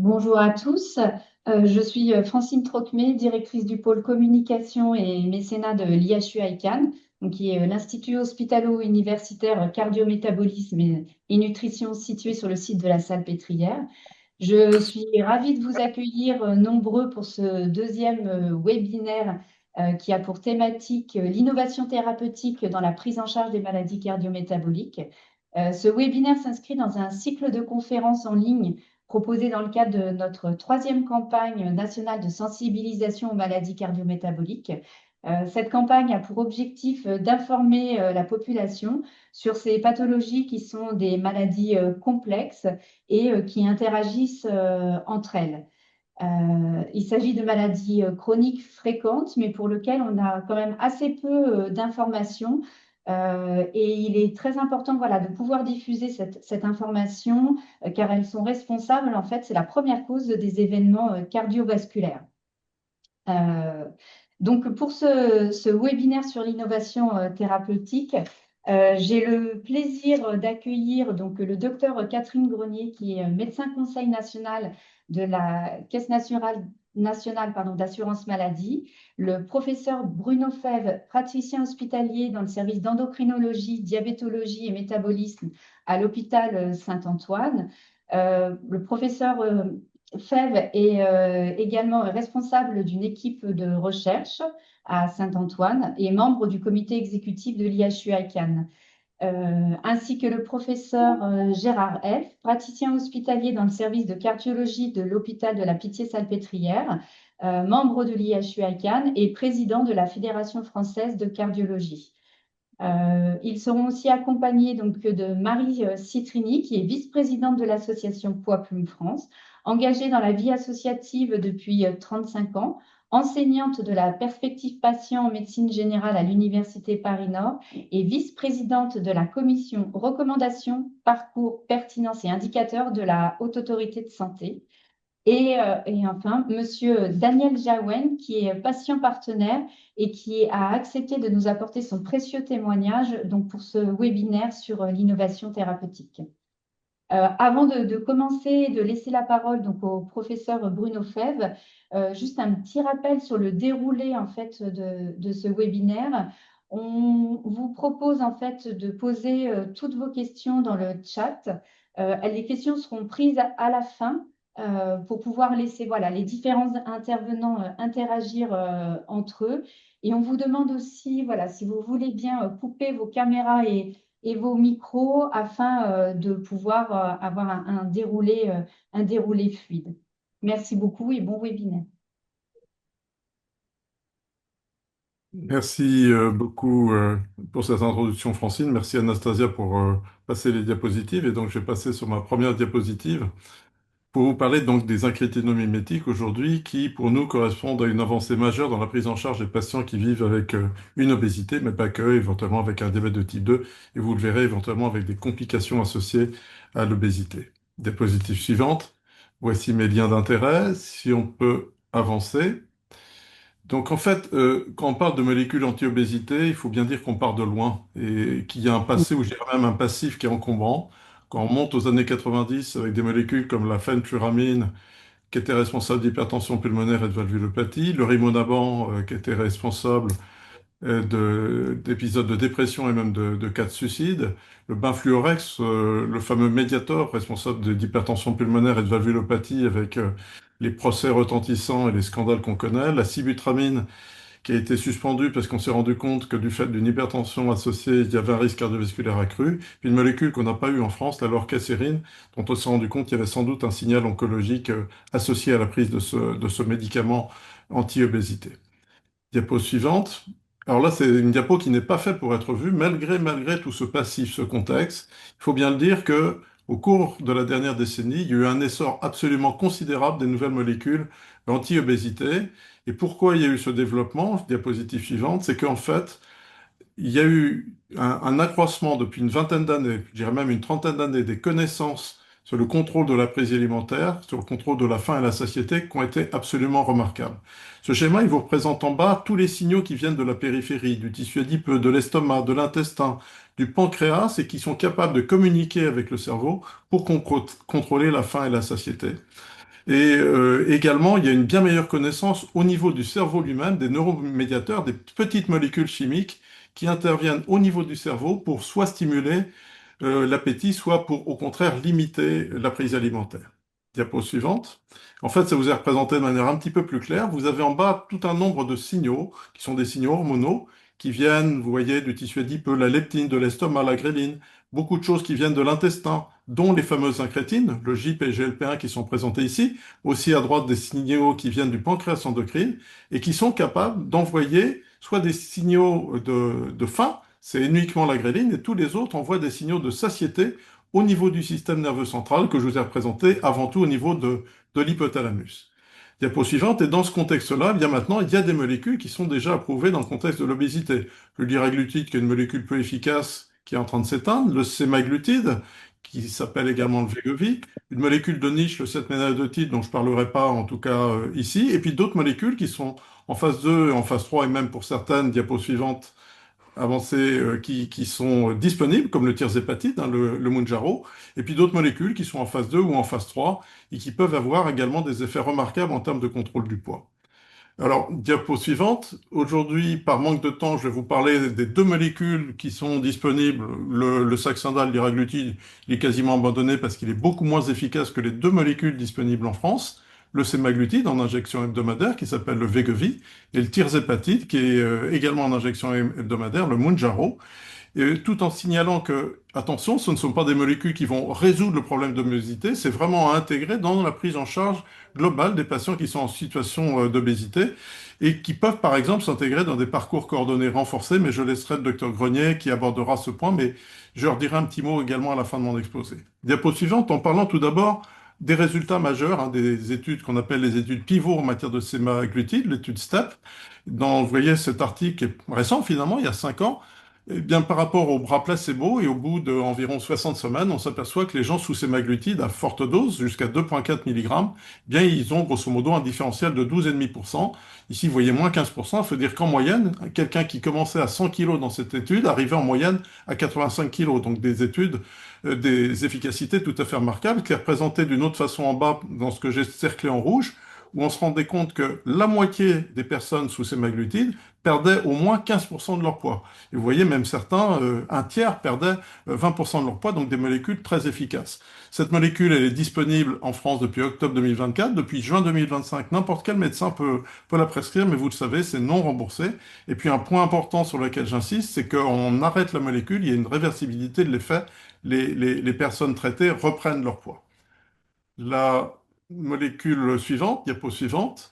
Bonjour à tous. Je suis Francine Trocmé, directrice du pôle communication et mécénat de l'IHU ICANN, donc qui est l'Institut hospitalo-universitaire cardio-métabolisme et nutrition situé sur le site de la Salpêtrière. Je suis ravie de vous accueillir nombreux pour ce deuxième webinaire qui a pour thématique l'innovation thérapeutique dans la prise en charge des maladies cardio-métaboliques. Ce webinaire s'inscrit dans un cycle de conférences en ligne proposé dans le cadre de notre troisième campagne nationale de sensibilisation aux maladies cardio-métaboliques. Cette campagne a pour objectif d'informer la population sur ces pathologies qui sont des maladies complexes et qui interagissent entre elles. Il s'agit de maladies chroniques fréquentes, mais pour lesquelles on a quand même assez peu d'informations. Et il est très important voilà, de pouvoir diffuser cette information car elles sont responsables, en fait, c'est la première cause des événements cardiovasculaires. Euh, donc, pour ce webinaire sur l'innovation thérapeutique, j'ai le plaisir d'accueillir donc le docteur Catherine Grenier, qui est médecin conseil national de la Caisse nationale pardon, d'assurance maladie, le professeur Bruno Fèvre, praticien hospitalier dans le service d'endocrinologie, diabétologie et métabolisme à l'hôpital Saint-Antoine, le professeur Fèvre est également responsable d'une équipe de recherche à Saint-Antoine et membre du comité exécutif de l'IHU ICANN, ainsi que le professeur Gérard F., praticien hospitalier dans le service de cardiologie de l'hôpital de la Pitié-Salpêtrière, membre de l'IHU ICANN et président de la Fédération française de cardiologie. Ils seront aussi accompagnés donc, de Marie Citrini, qui est vice-présidente de l'association Poids Plume France, engagée dans la vie associative depuis 35 ans, enseignante de la perspective patient en médecine générale à l'Université Paris-Nord et vice-présidente de la commission recommandations, parcours, pertinence et indicateurs de la Haute Autorité de Santé. Et enfin, Monsieur Daniel Jaouen, qui est patient partenaire et qui a accepté de nous apporter son précieux témoignage donc pour ce webinaire sur l'innovation thérapeutique. Avant de commencer et de laisser la parole donc, au professeur Bruno Fèvre, juste un petit rappel sur le déroulé en fait, de ce webinaire. On vous propose en fait de poser toutes vos questions dans le chat. Les questions seront prises à la fin pour pouvoir laisser voilà, les différents intervenants interagir entre eux. Et on vous demande aussi, voilà, si vous voulez bien couper vos caméras et vos micros afin de pouvoir avoir un déroulé fluide. Merci beaucoup et bon webinaire. Merci beaucoup pour cette introduction, Francine. Merci Anastasia pour passer les diapositives. Et donc, je vais passer sur ma première diapositive pour vous parler donc des incrétinomimétiques aujourd'hui qui, pour nous, correspondent à une avancée majeure dans la prise en charge des patients qui vivent avec une obésité, mais pas que, éventuellement avec un diabète de type 2, et vous le verrez éventuellement avec des complications associées à l'obésité. Diapositive suivante. Voici mes liens d'intérêt. Si on peut avancer. Donc en fait, quand on parle de molécules anti-obésité, il faut bien dire qu'on part de loin et qu'il y a un passé ou j'ai même un passif qui est encombrant. Quand on monte aux années 90 avec des molécules comme la phenpluramine qui était responsable d'hypertension pulmonaire et de valvulopathie, le rimonabant qui était responsable d'épisodes de dépression et même de cas de suicide, le Benfluorex, le fameux Mediator responsable d'hypertension pulmonaire et de valvulopathie avec les procès retentissants et les scandales qu'on connaît, la sibutramine qui a été suspendue parce qu'on s'est rendu compte que du fait d'une hypertension associée, il y avait un risque cardiovasculaire accru, puis une molécule qu'on n'a pas eue en France, la lorcasérinine, dont on s'est rendu compte qu'il y avait sans doute un signal oncologique associé à la prise de ce médicament anti-obésité. Diapo suivante. Alors là, c'est une diapo qui n'est pas faite pour être vue, malgré tout ce passif, ce contexte. Il faut bien le dire que au cours de la dernière décennie, il y a eu un essor absolument considérable des nouvelles molécules anti-obésité. Et pourquoi il y a eu ce développement? Diapositive suivante, c'est qu'en fait, il y a eu un accroissement depuis une vingtaine d'années, je dirais même une trentaine d'années, des connaissances sur le contrôle de la prise alimentaire, sur le contrôle de la faim et la satiété, qui ont été absolument remarquables. Ce schéma, il vous représente en bas tous les signaux qui viennent de la périphérie, du tissu adipeux, de l'estomac, de l'intestin, du pancréas, et qui sont capables de communiquer avec le cerveau pour contrôler la faim et la satiété. Et également, il y a une bien meilleure connaissance au niveau du cerveau lui-même des neuromédiateurs, des petites molécules chimiques qui interviennent au niveau du cerveau pour soit stimuler l'appétit, soit pour au contraire limiter la prise alimentaire. Diapo suivante. En fait, ça vous est représenté de manière un petit peu plus claire. Vous avez en bas tout un nombre de signaux qui sont des signaux hormonaux qui viennent, vous voyez, du tissu adipeux, la leptine, de l'estomac, la gréline, beaucoup de choses qui viennent de l'intestin, dont les fameuses incrétines, le GIP et le GLP-1 qui sont présentés ici, aussi à droite des signaux qui viennent du pancréas endocrine et qui sont capables d'envoyer soit des signaux de faim, c'est uniquement la gréline, et tous les autres envoient des signaux de satiété au niveau du système nerveux central que je vous ai représenté avant tout au niveau de l'hypothalamus. Diapo suivante, et dans ce contexte-là, bien maintenant, il y a des molécules qui sont déjà approuvées dans le contexte de l'obésité. Le liraglutide, qui est une molécule peu efficace, qui est en train de s'éteindre, le sémaglutide, qui s'appelle également le Wegovy, une molécule de niche, le 7-ménadotide, dont je ne parlerai pas en tout cas ici, et puis d'autres molécules qui sont en phase 2, en phase 3, et même pour certaines, diapo suivantes, avancées qui sont disponibles, comme le tirzépatide, hein, le Mounjaro, et puis d'autres molécules qui sont en phase 2 ou en phase 3 et qui peuvent avoir également des effets remarquables en termes de contrôle du poids. Alors, diapo suivante. Aujourd'hui, par manque de temps, je vais vous parler des deux molécules qui sont disponibles. Le Saxendal, liraglutide, il est quasiment abandonné parce qu'il est beaucoup moins efficace que les deux molécules disponibles en France. Le sémaglutide en injection hebdomadaire qui s'appelle le Wegovy et le tirzépatide qui est également en injection hebdomadaire, le Mounjaro. Et tout en signalant que, attention, ce ne sont pas des molécules qui vont résoudre le problème d'obésité, c'est vraiment à intégrer dans la prise en charge globale des patients qui sont en situation d'obésité et qui peuvent, par exemple, s'intégrer dans des parcours coordonnés renforcés, mais je laisserai le docteur Grenier qui abordera ce point, mais je leur dirai un petit mot également à la fin de mon exposé. Diapo suivante, en parlant tout d'abord des résultats majeurs, hein, des études qu'on appelle les études pivots en matière de sémaglutide, l'étude STEP. Vous voyez cet article est récent finalement, il y a 5 ans. Eh bien, par rapport au bras placebo et au bout d'environ 60 semaines, on s'aperçoit que les gens sous sémaglutide à forte dose, jusqu'à 2,4 mg, bien, ils ont grosso modo un différentiel de 12,5%. Ici, vous voyez moins 15%. Il faut dire qu'en moyenne, quelqu'un qui commençait à 100 kg dans cette étude arrivait en moyenne à 85 kg. Donc des études, des efficacités tout à fait remarquables, qui est représentée d'une autre façon en bas dans ce que j'ai cerclé en rouge, où on se rendait compte que la moitié des personnes sous sémaglutide perdaient au moins 15% de leur poids. Et vous voyez, même certains, un tiers, perdaient 20% de leur poids, donc des molécules très efficaces. Cette molécule, elle est disponible en France depuis octobre 2024. Depuis juin 2025, n'importe quel médecin peut la prescrire, mais vous le savez, c'est non remboursé. Et puis un point important sur lequel j'insiste, c'est qu'on arrête la molécule, il y a une réversibilité de l'effet. Les personnes traitées reprennent leur poids. La molécule suivante, diapo suivante,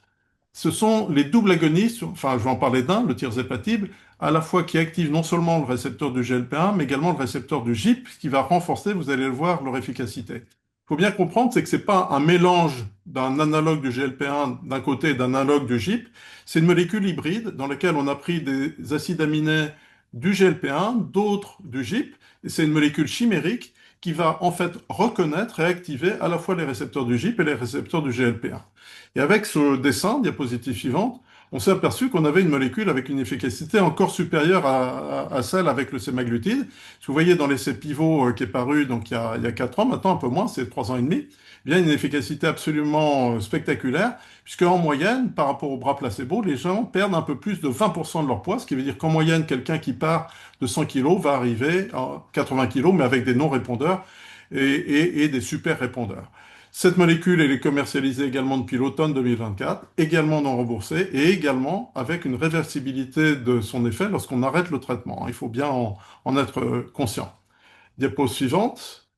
ce sont les doubles agonistes, enfin je vais en parler d'un, le tirzépatide, à la fois qui active non seulement le récepteur du GLP-1, mais également le récepteur du GIP, ce qui va renforcer, vous allez le voir, leur efficacité. Il faut bien comprendre, c'est que ce n'est pas un mélange d'un analogue du GLP-1 d'un côté et d'un analogue du GIP, c'est une molécule hybride dans laquelle on a pris des acides aminés du GLP-1, d'autres du GIP, et c'est une molécule chimérique qui va en fait reconnaître et activer à la fois les récepteurs du GIP et les récepteurs du GLP-1. Et avec ce dessin, diapositive suivante, on s'est aperçu qu'on avait une molécule avec une efficacité encore supérieure à celle avec le sémaglutide. Si vous voyez dans l'essai pivot qui est paru donc il y a 4 ans, maintenant un peu moins, c'est 3 ans et demi, il y a une efficacité absolument spectaculaire, puisque en moyenne, par rapport au bras placebo, les gens perdent un peu plus de 20% de leur poids, ce qui veut dire qu'en moyenne, quelqu'un qui part de 100 kg va arriver à 80 kg, mais avec des non-répondeurs et des super répondeurs. Cette molécule, elle est commercialisée également depuis l'automne 2024, également non remboursée et également avec une réversibilité de son effet lorsqu'on arrête le traitement. Il faut bien en être conscient. Diapo suivante.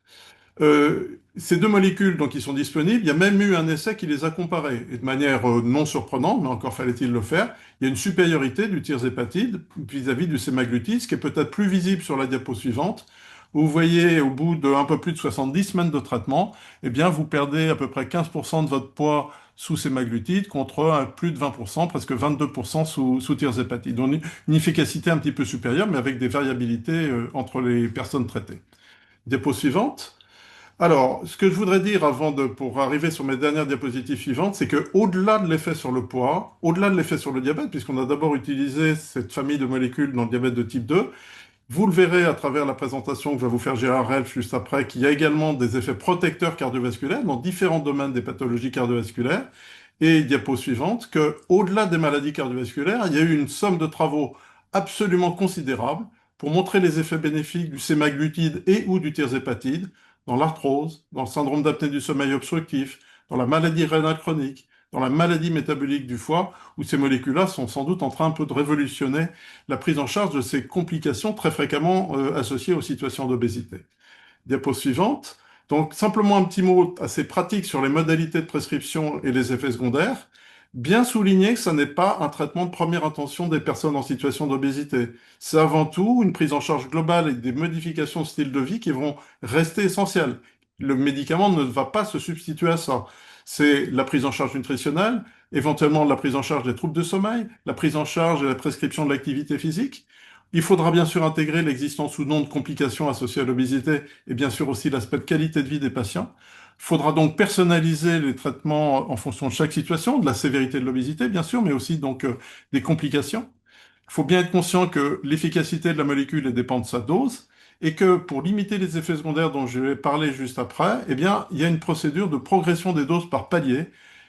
Ces deux molécules donc, qui sont disponibles, il y a même eu un essai qui les a comparées. Et de manière non surprenante, mais encore fallait-il le faire, il y a une supériorité du tirzépatide vis-à-vis du sémaglutide, ce qui est peut-être plus visible sur la diapo suivante, où vous voyez au bout d'un peu plus de 70 semaines de traitement, eh bien, vous perdez à peu près 15% de votre poids sous sémaglutide contre plus de 20%, presque 22% sous tirzépatide. Donc une efficacité un petit peu supérieure, mais avec des variabilités entre les personnes traitées. Diapo suivante. Alors, ce que je voudrais dire pour arriver sur mes dernières diapositives suivantes, c'est que au-delà de l'effet sur le poids, au-delà de l'effet sur le diabète, puisqu'on a d'abord utilisé cette famille de molécules dans le diabète de type 2, Vous le verrez à travers la présentation que va vous faire Gérard Relf juste après, qu'il y a également des effets protecteurs cardiovasculaires dans différents domaines des pathologies cardiovasculaires. Et diapo suivante, que au-delà des maladies cardiovasculaires, il y a eu une somme de travaux absolument considérable pour montrer les effets bénéfiques du sémaglutide et ou du tirzépatide dans l'arthrose, dans le syndrome d'apnée du sommeil obstructif, dans la maladie rénale chronique, dans la maladie métabolique du foie, où ces molécules-là sont sans doute en train un peu de révolutionner la prise en charge de ces complications très fréquemment associées aux situations d'obésité. Diapo suivante. Donc, simplement un petit mot assez pratique sur les modalités de prescription et les effets secondaires. Bien souligner que ce n'est pas un traitement de première intention des personnes en situation d'obésité. C'est avant tout une prise en charge globale et des modifications de style de vie qui vont rester essentielles. Le médicament ne va pas se substituer à ça. C'est la prise en charge nutritionnelle, éventuellement la prise en charge des troubles de sommeil, la prise en charge et la prescription de l'activité physique. Il faudra bien sûr intégrer l'existence ou non de complications associées à l'obésité et bien sûr aussi l'aspect de qualité de vie des patients. Il faudra donc personnaliser les traitements en fonction de chaque situation, de la sévérité de l'obésité bien sûr, mais aussi donc des complications. Il faut bien être conscient que l'efficacité de la molécule dépend de sa dose et que pour limiter les effets secondaires dont je vais parler juste après, eh bien, il y a une procédure de progression des doses par palier.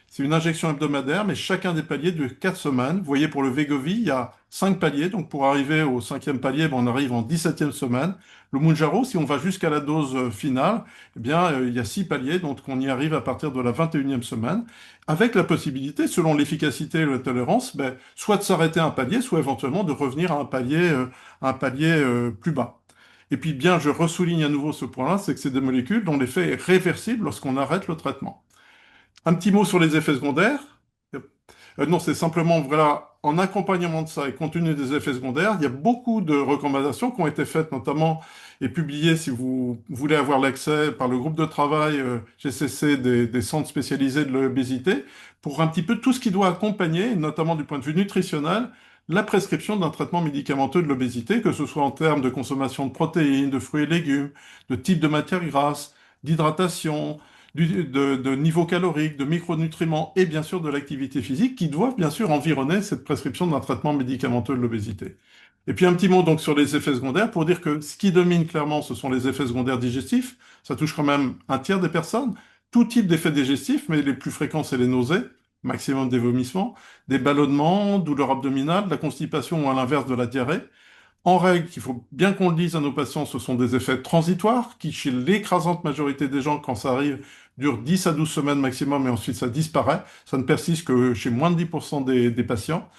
C'est une injection hebdomadaire, mais chacun des paliers dure 4 semaines. Vous voyez, pour le Wegovy, il y a 5 paliers. Donc, pour arriver au cinquième palier, ben, on arrive en 17e semaine. Le Mounjaro, si on va jusqu'à la dose finale, eh bien, il y a 6 paliers. Donc, on y arrive à partir de la 21e semaine, avec la possibilité, selon l'efficacité et la tolérance, ben, soit de s'arrêter à un palier, soit éventuellement de revenir à un palier plus bas. Et puis, bien, je ressouligne à nouveau ce point-là, c'est que c'est des molécules dont l'effet est réversible lorsqu'on arrête le traitement. Un petit mot sur les effets secondaires. Non, c'est simplement, voilà, en accompagnement de ça et compte tenu des effets secondaires, il y a beaucoup de recommandations qui ont été faites, notamment et publiées, si vous voulez avoir l'accès, par le groupe de travail GCC des centres spécialisés de l'obésité, pour un petit peu tout ce qui doit accompagner, notamment du point de vue nutritionnel, la prescription d'un traitement médicamenteux de l'obésité, que ce soit en termes de consommation de protéines, de fruits et légumes, de type de matière grasse, d'hydratation, de niveau calorique, de micronutriments et bien sûr de l'activité physique qui doivent bien sûr environner cette prescription d'un traitement médicamenteux de l'obésité. Et puis un petit mot donc sur les effets secondaires pour dire que ce qui domine clairement, ce sont les effets secondaires digestifs. Ça touche quand même un tiers des personnes. Tout type d'effets digestifs, mais les plus fréquents, c'est les nausées, maximum des vomissements, des ballonnements, douleurs abdominales, la constipation ou à l'inverse de la diarrhée. En règle, il faut bien qu'on le dise à nos patients, ce sont des effets transitoires qui, chez l'écrasante majorité des gens, quand ça arrive, durent 10 à 12 semaines maximum et ensuite ça disparaît. Ça ne persiste que chez moins de 10% des patients.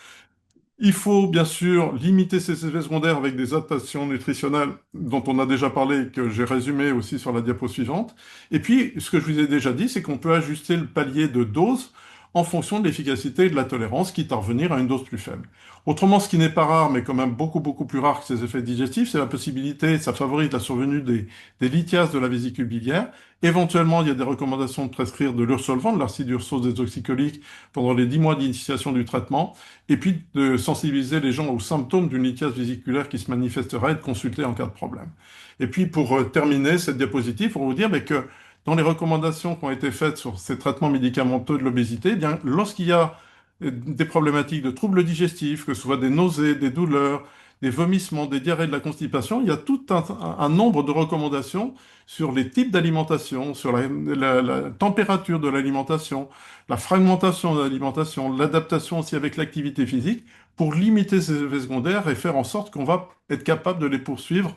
Il faut bien sûr limiter ces effets secondaires avec des adaptations nutritionnelles dont on a déjà parlé et que j'ai résumé aussi sur la diapo suivante. Et puis, ce que je vous ai déjà dit, c'est qu'on peut ajuster le palier de dose en fonction de l'efficacité et de la tolérance, quitte à revenir à une dose plus faible. Autrement, ce qui n'est pas rare, mais quand même beaucoup, beaucoup plus rare que ces effets digestifs, c'est la possibilité, ça favorise la survenue des lithiases de la vésicule biliaire. Éventuellement, il y a des recommandations de prescrire de l'ursolvant, de l'acide ursos désoxycholique, pendant les 10 mois d'initiation du traitement et puis de sensibiliser les gens aux symptômes d'une lithiase vésiculaire qui se manifestera et de consulter en cas de problème. Et puis pour terminer cette diapositive, pour vous dire que dans les recommandations qui ont été faites sur ces traitements médicamenteux de l'obésité, eh bien lorsqu'il y a des problématiques de troubles digestifs, que ce soit des nausées, des douleurs, des vomissements, des diarrhées, de la constipation, il y a tout un nombre de recommandations sur les types d'alimentation, sur la température de l'alimentation, la fragmentation de l'alimentation, l'adaptation aussi avec l'activité physique, pour limiter ces effets secondaires et faire en sorte qu'on va être capable de les poursuivre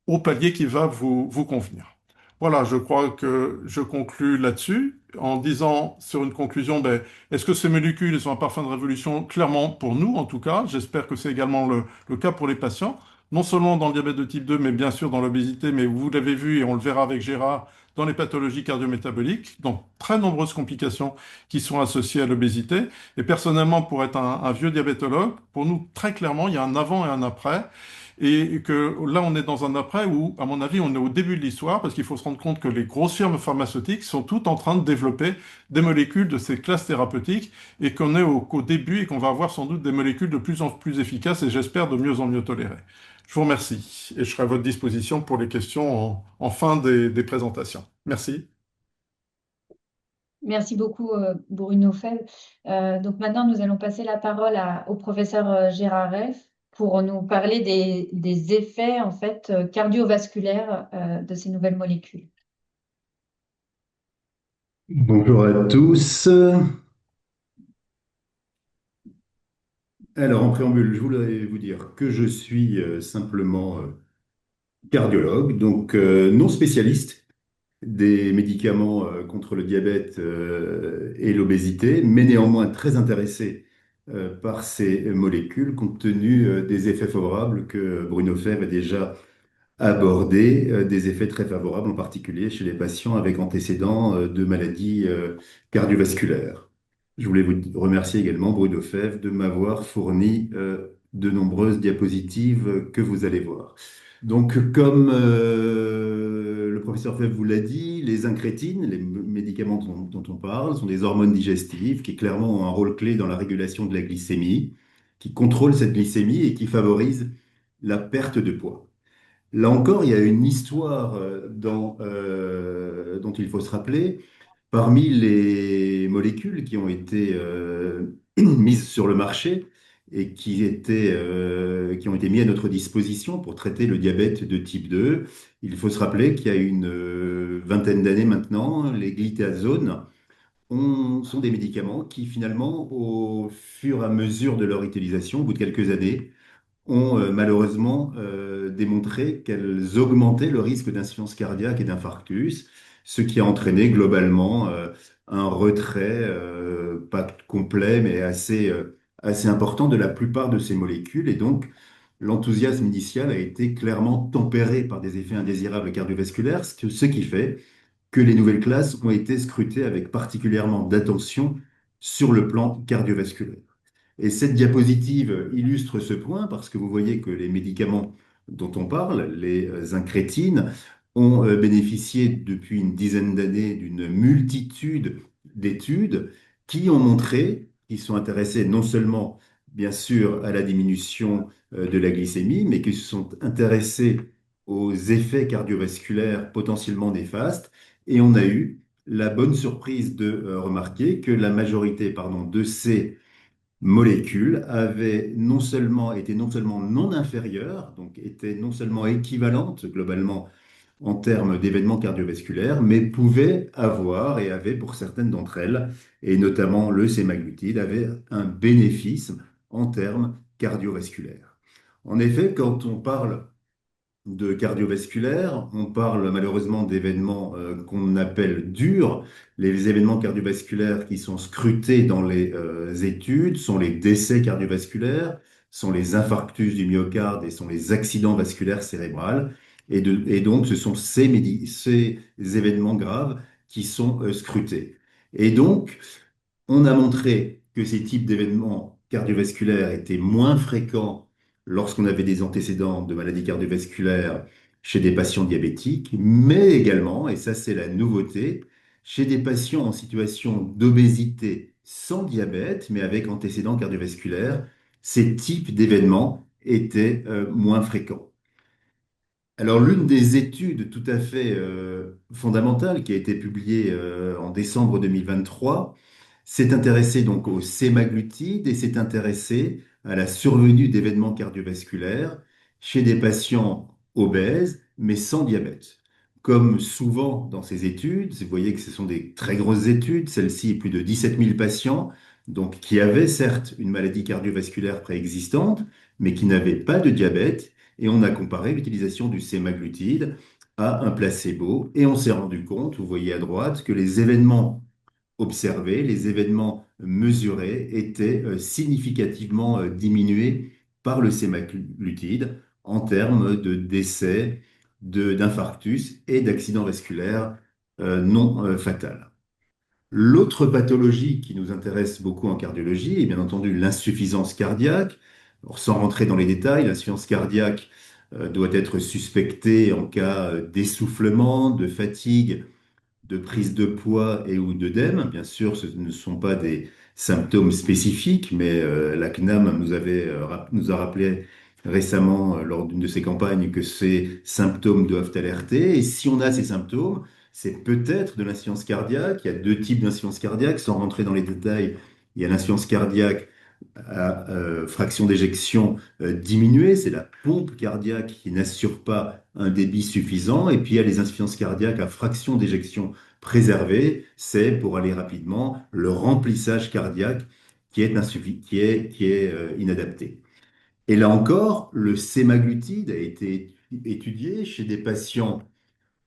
au palier qui va vous convenir. Voilà, je crois que je conclus là-dessus en disant sur une conclusion, ben, est-ce que ces molécules sont un parfum de révolution? Clairement pour nous, en tout cas. J'espère que c'est également le cas pour les patients, non seulement dans le diabète de type 2, mais bien sûr dans l'obésité, mais vous l'avez vu et on le verra avec Gérard, dans les pathologies cardiométaboliques, donc très nombreuses complications qui sont associées à l'obésité. Et personnellement, pour être un vieux diabétologue, pour nous, très clairement, il y a un avant et un après. Et que là, on est dans un après où, à mon avis, on est au début de l'histoire, parce qu'il faut se rendre compte que les grosses firmes pharmaceutiques sont toutes en train de développer des molécules de ces classes thérapeutiques, et qu'on est qu'au début, et qu'on va avoir sans doute des molécules de plus en plus efficaces, et j'espère de mieux en mieux tolérées. Je vous remercie, et je serai à votre disposition pour les questions en fin des présentations. Merci. Merci beaucoup, Bruno Fell. Donc maintenant, nous allons passer la parole au professeur Gérard Relf. pour nous parler des effets en fait cardiovasculaires de ces nouvelles molécules. Bonjour à tous. Alors, en préambule, je voulais vous dire que je suis simplement cardiologue, donc non spécialiste des médicaments contre le diabète et l'obésité, mais néanmoins très intéressé par ces molécules compte tenu des effets favorables que Bruno Febvre a déjà abordé, des effets très favorables, en particulier chez les patients avec antécédents de maladies cardiovasculaires. Je voulais vous remercier également, Bruno Febvre, de m'avoir fourni de nombreuses diapositives que vous allez voir. Donc, comme le professeur Febvre vous l'a dit, les incrétines, les médicaments dont on parle, sont des hormones digestives qui clairement ont un rôle clé dans la régulation de la glycémie, qui contrôlent cette glycémie et qui favorisent la perte de poids. Là encore, il y a une histoire dont il faut se rappeler. Parmi les molécules qui ont été mises sur le marché et qui ont été mises à notre disposition pour traiter le diabète de type 2, il faut se rappeler qu'il y a une vingtaine d'années maintenant, les glytazones sont des médicaments qui finalement, au fur et à mesure de leur utilisation, au bout de quelques années, ont malheureusement démontré qu'elles augmentaient le risque d'insuffisance cardiaque et d'infarctus, ce qui a entraîné globalement un retrait, pas complet, mais assez important de la plupart de ces molécules. Et donc, l'enthousiasme initial a été clairement tempéré par des effets indésirables cardiovasculaires, ce qui fait que les nouvelles classes ont été scrutées avec particulièrement d'attention sur le plan cardiovasculaire. Et cette diapositive illustre ce point parce que vous voyez que les médicaments dont on parle, les incrétines, ont bénéficié depuis une dizaine d'années d'une multitude d'études qui ont montré, qui sont intéressées non seulement, bien sûr, à la diminution de la glycémie, mais qui se sont intéressées aux effets cardiovasculaires potentiellement néfastes. Et on a eu la bonne surprise de remarquer que la majorité, pardon, de ces molécules étaient non seulement non inférieures, donc étaient non seulement équivalentes globalement en termes d'événements cardiovasculaires, mais pouvaient avoir et avaient pour certaines d'entre elles, et notamment le sémaglutide, avait un bénéfice en termes cardiovasculaires. En effet, quand on parle de cardiovasculaire. On parle malheureusement d'événements qu'on appelle durs. Les événements cardiovasculaires qui sont scrutés dans les études sont les décès cardiovasculaires, sont les infarctus du myocarde et sont les accidents vasculaires cérébraux. Et donc, ce sont ces événements graves qui sont scrutés. Et donc, on a montré que ces types d'événements cardiovasculaires étaient moins fréquents lorsqu'on avait des antécédents de maladies cardiovasculaires chez des patients diabétiques, mais également, et ça c'est la nouveauté, chez des patients en situation d'obésité sans diabète, mais avec antécédents cardiovasculaires, ces types d'événements étaient moins fréquents. Alors, l'une des études tout à fait fondamentales qui a été publiée en décembre 2023 s'est intéressée donc au sémaglutide et s'est intéressée à la survenue d'événements cardiovasculaires chez des patients obèses mais sans diabète. Comme souvent dans ces études, vous voyez que ce sont des très grosses études, celle-ci plus de 17 000 patients, donc qui avaient certes une maladie cardiovasculaire préexistante, mais qui n'avaient pas de diabète et on a comparé l'utilisation du sémaglutide à un placebo et on s'est rendu compte, vous voyez à droite, que les événements observés, les événements mesurés étaient significativement diminués par le sémaglutide en termes de décès, d'infarctus et d'accidents vasculaires non fatals. L'autre pathologie qui nous intéresse beaucoup en cardiologie est bien entendu l'insuffisance cardiaque. Alors, sans rentrer dans les détails, l'insuffisance cardiaque doit être suspectée en cas d'essoufflement, de fatigue, de prise de poids et ou d'œdème. Bien sûr, ce ne sont pas des symptômes spécifiques, mais la CNAM nous a rappelé récemment, lors d'une de ses campagnes, que ces symptômes doivent alerter. Et si on a ces symptômes, c'est peut-être de l'insuffisance cardiaque. Il y a deux types d'insuffisance cardiaque. Sans rentrer dans les détails, il y a l'insuffisance cardiaque à fraction d'éjection diminuée, c'est la pompe cardiaque qui n'assure pas un débit suffisant, et puis il y a les insuffisances cardiaques à fraction d'éjection préservée, c'est pour aller rapidement le remplissage cardiaque qui est inadapté. Et là encore, le sémaglutide a été étudié chez des patients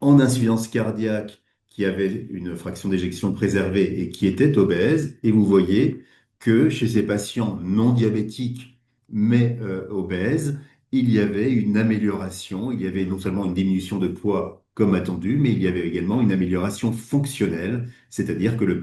en insuffisance cardiaque qui avaient une fraction d'éjection préservée et qui étaient obèses. Et vous voyez que chez ces patients non diabétiques mais obèses, il y avait une amélioration, il y avait non seulement une diminution de poids comme attendu, mais il y avait également une amélioration fonctionnelle, c'est-à-dire que les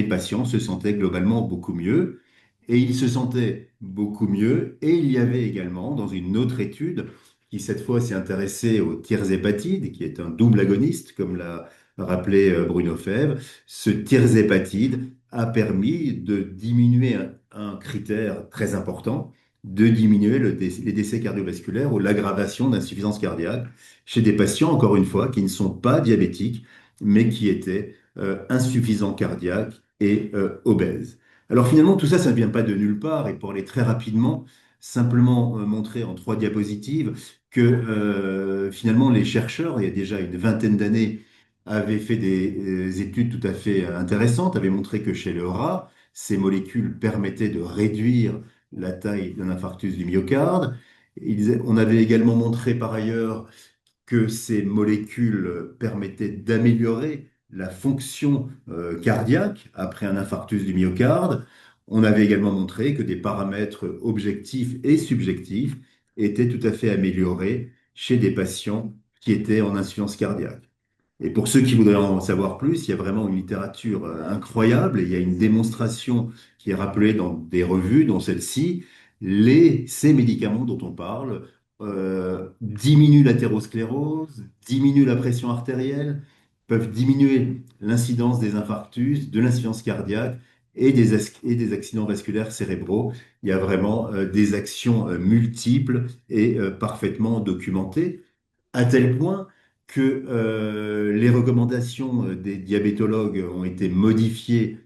patients se sentaient globalement beaucoup mieux. Et ils se sentaient beaucoup mieux. Et il y avait également, dans une autre étude, qui cette fois s'est intéressé au tirzépatide, qui est un double agoniste, comme l'a rappelé Bruno Fèvre. Ce tirzépatide a permis de diminuer un critère très important, de diminuer les décès cardiovasculaires ou l'aggravation d'insuffisance cardiaque chez des patients, encore une fois, qui ne sont pas diabétiques, mais qui étaient insuffisants cardiaques et obèses. Alors finalement, tout ça, ça ne vient pas de nulle part, et pour aller très rapidement, simplement montrer en 3 diapositives que finalement les chercheurs, il y a déjà une vingtaine d'années, avaient fait des études tout à fait intéressantes, avaient montré que chez le rat, ces molécules permettaient de réduire la taille d'un infarctus du myocarde. On avait également montré par ailleurs que ces molécules permettaient d'améliorer la fonction cardiaque après un infarctus du myocarde. On avait également montré que des paramètres objectifs et subjectifs étaient tout à fait améliorés chez des patients qui étaient en insuffisance cardiaque. Et pour ceux qui voudraient en savoir plus, il y a vraiment une littérature incroyable et il y a une démonstration qui est rappelée dans des revues, dont celle-ci. Ces médicaments dont on parle diminuent l'athérosclérose, diminuent la pression artérielle, peuvent diminuer l'incidence des infarctus, de l'insuffisance cardiaque et des accidents vasculaires cérébraux. Il y a vraiment des actions multiples et parfaitement documentées à tel point que les recommandations des diabétologues ont été modifiées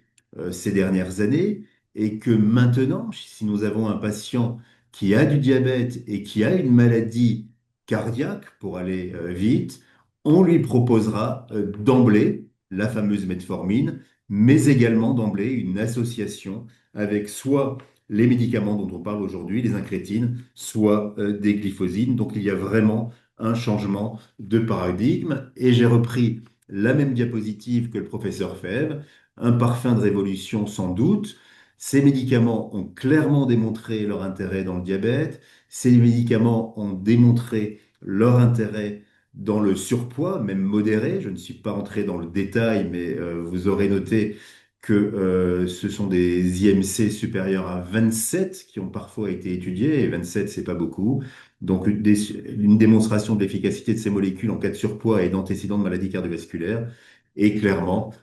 ces dernières années et que maintenant, si nous avons un patient qui a du diabète et qui a une maladie cardiaque, pour aller vite, on lui proposera d'emblée la fameuse metformine, mais également d'emblée une association avec soit les médicaments dont on parle aujourd'hui, les incrétines, soit des glyphosines. Donc il y a vraiment un changement de paradigme. Et j'ai repris la même diapositive que le professeur Fèvre, un parfum de révolution sans doute. Ces médicaments ont clairement démontré leur intérêt dans le diabète. Ces médicaments ont démontré leur intérêt dans le surpoids, même modéré. Je ne suis pas entré dans le détail, mais vous aurez noté que ce sont des IMC supérieurs à 27 qui ont parfois été étudiés, et 27, c'est pas beaucoup. Donc, une démonstration de l'efficacité de ces molécules en cas de surpoids et d'antécédents de maladies cardiovasculaires. Et clairement,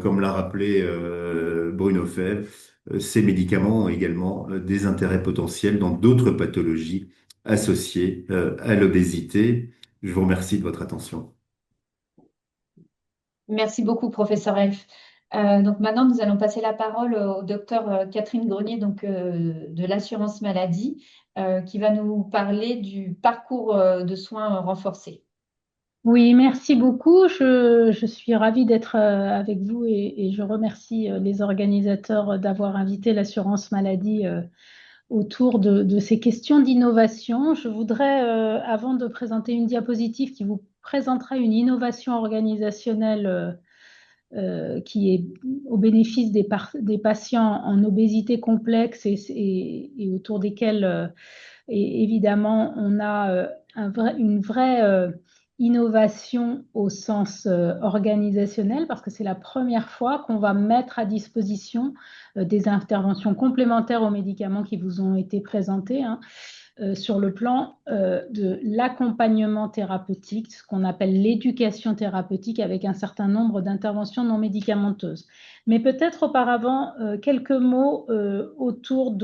comme l'a rappelé Bruno Fèvre, ces médicaments ont également des intérêts potentiels dans d'autres pathologies associées à l'obésité. Je vous remercie de votre attention. Merci beaucoup, professeur Elf. Donc maintenant, nous allons passer la parole au docteur Catherine Grenier, donc, de l'assurance maladie, qui va nous parler du parcours de soins renforcé. Oui, merci beaucoup. Je suis ravie d'être avec vous et je remercie les organisateurs d'avoir invité l'assurance maladie autour de ces questions d'innovation. Je voudrais, avant de présenter une diapositive qui vous présentera une innovation organisationnelle qui est au bénéfice des patients en obésité complexe et autour desquels, évidemment, on a une vraie innovation au sens organisationnel, parce que c'est la première fois qu'on va mettre à disposition des interventions complémentaires aux médicaments qui vous ont été présentés, hein, sur le plan de l'accompagnement thérapeutique, ce qu'on appelle l'éducation thérapeutique, avec un certain nombre d'interventions non médicamenteuses. Mais peut-être auparavant, quelques mots autour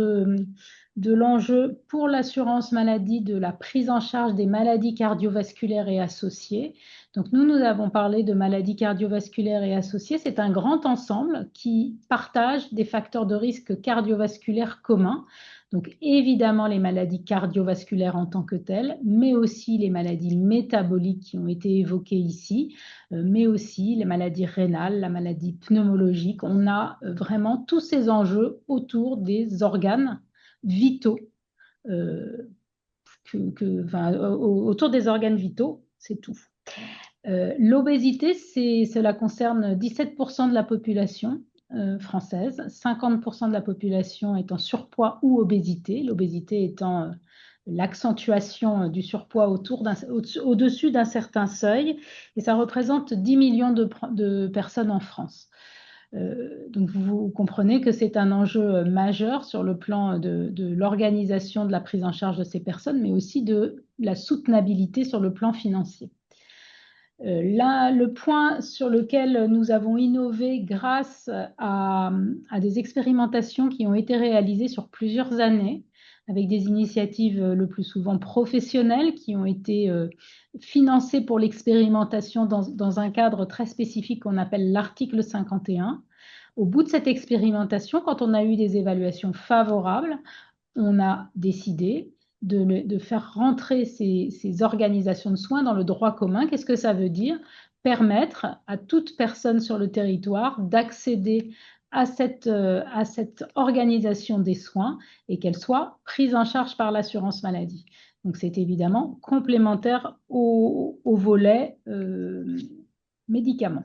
de l'enjeu pour l'assurance maladie de la prise en charge des maladies cardiovasculaires et associées. Donc nous avons parlé de maladies cardiovasculaires et associées. C'est un grand ensemble qui partage des facteurs de risque cardiovasculaires communs. Donc évidemment les maladies cardiovasculaires en tant que telles, mais aussi les maladies métaboliques qui ont été évoquées ici, mais aussi les maladies rénales, la maladie pneumologique. On a vraiment tous ces enjeux autour des organes vitaux, autour des organes vitaux, c'est tout. L'obésité, cela concerne 17% de la population française, 50% de la population est en surpoids ou obésité, l'obésité étant l'accentuation du surpoids au-dessus d'un certain seuil, et ça représente 10 millions de personnes en France. Donc vous comprenez que c'est un enjeu majeur sur le plan de l'organisation de la prise en charge de ces personnes, mais aussi de la soutenabilité sur le plan financier. Là, le point sur lequel nous avons innové grâce à des expérimentations qui ont été réalisées sur plusieurs années, avec des initiatives le plus souvent professionnelles qui ont été financées pour l'expérimentation dans un cadre très spécifique qu'on appelle l'article 51. Au bout de cette expérimentation, quand on a eu des évaluations favorables, on a décidé de faire rentrer ces organisations de soins dans le droit commun. Qu'est-ce que ça veut dire? Permettre à toute personne sur le territoire d'accéder à cette organisation des soins et qu'elle soit prise en charge par l'assurance maladie. Donc c'est évidemment complémentaire au volet médicaments.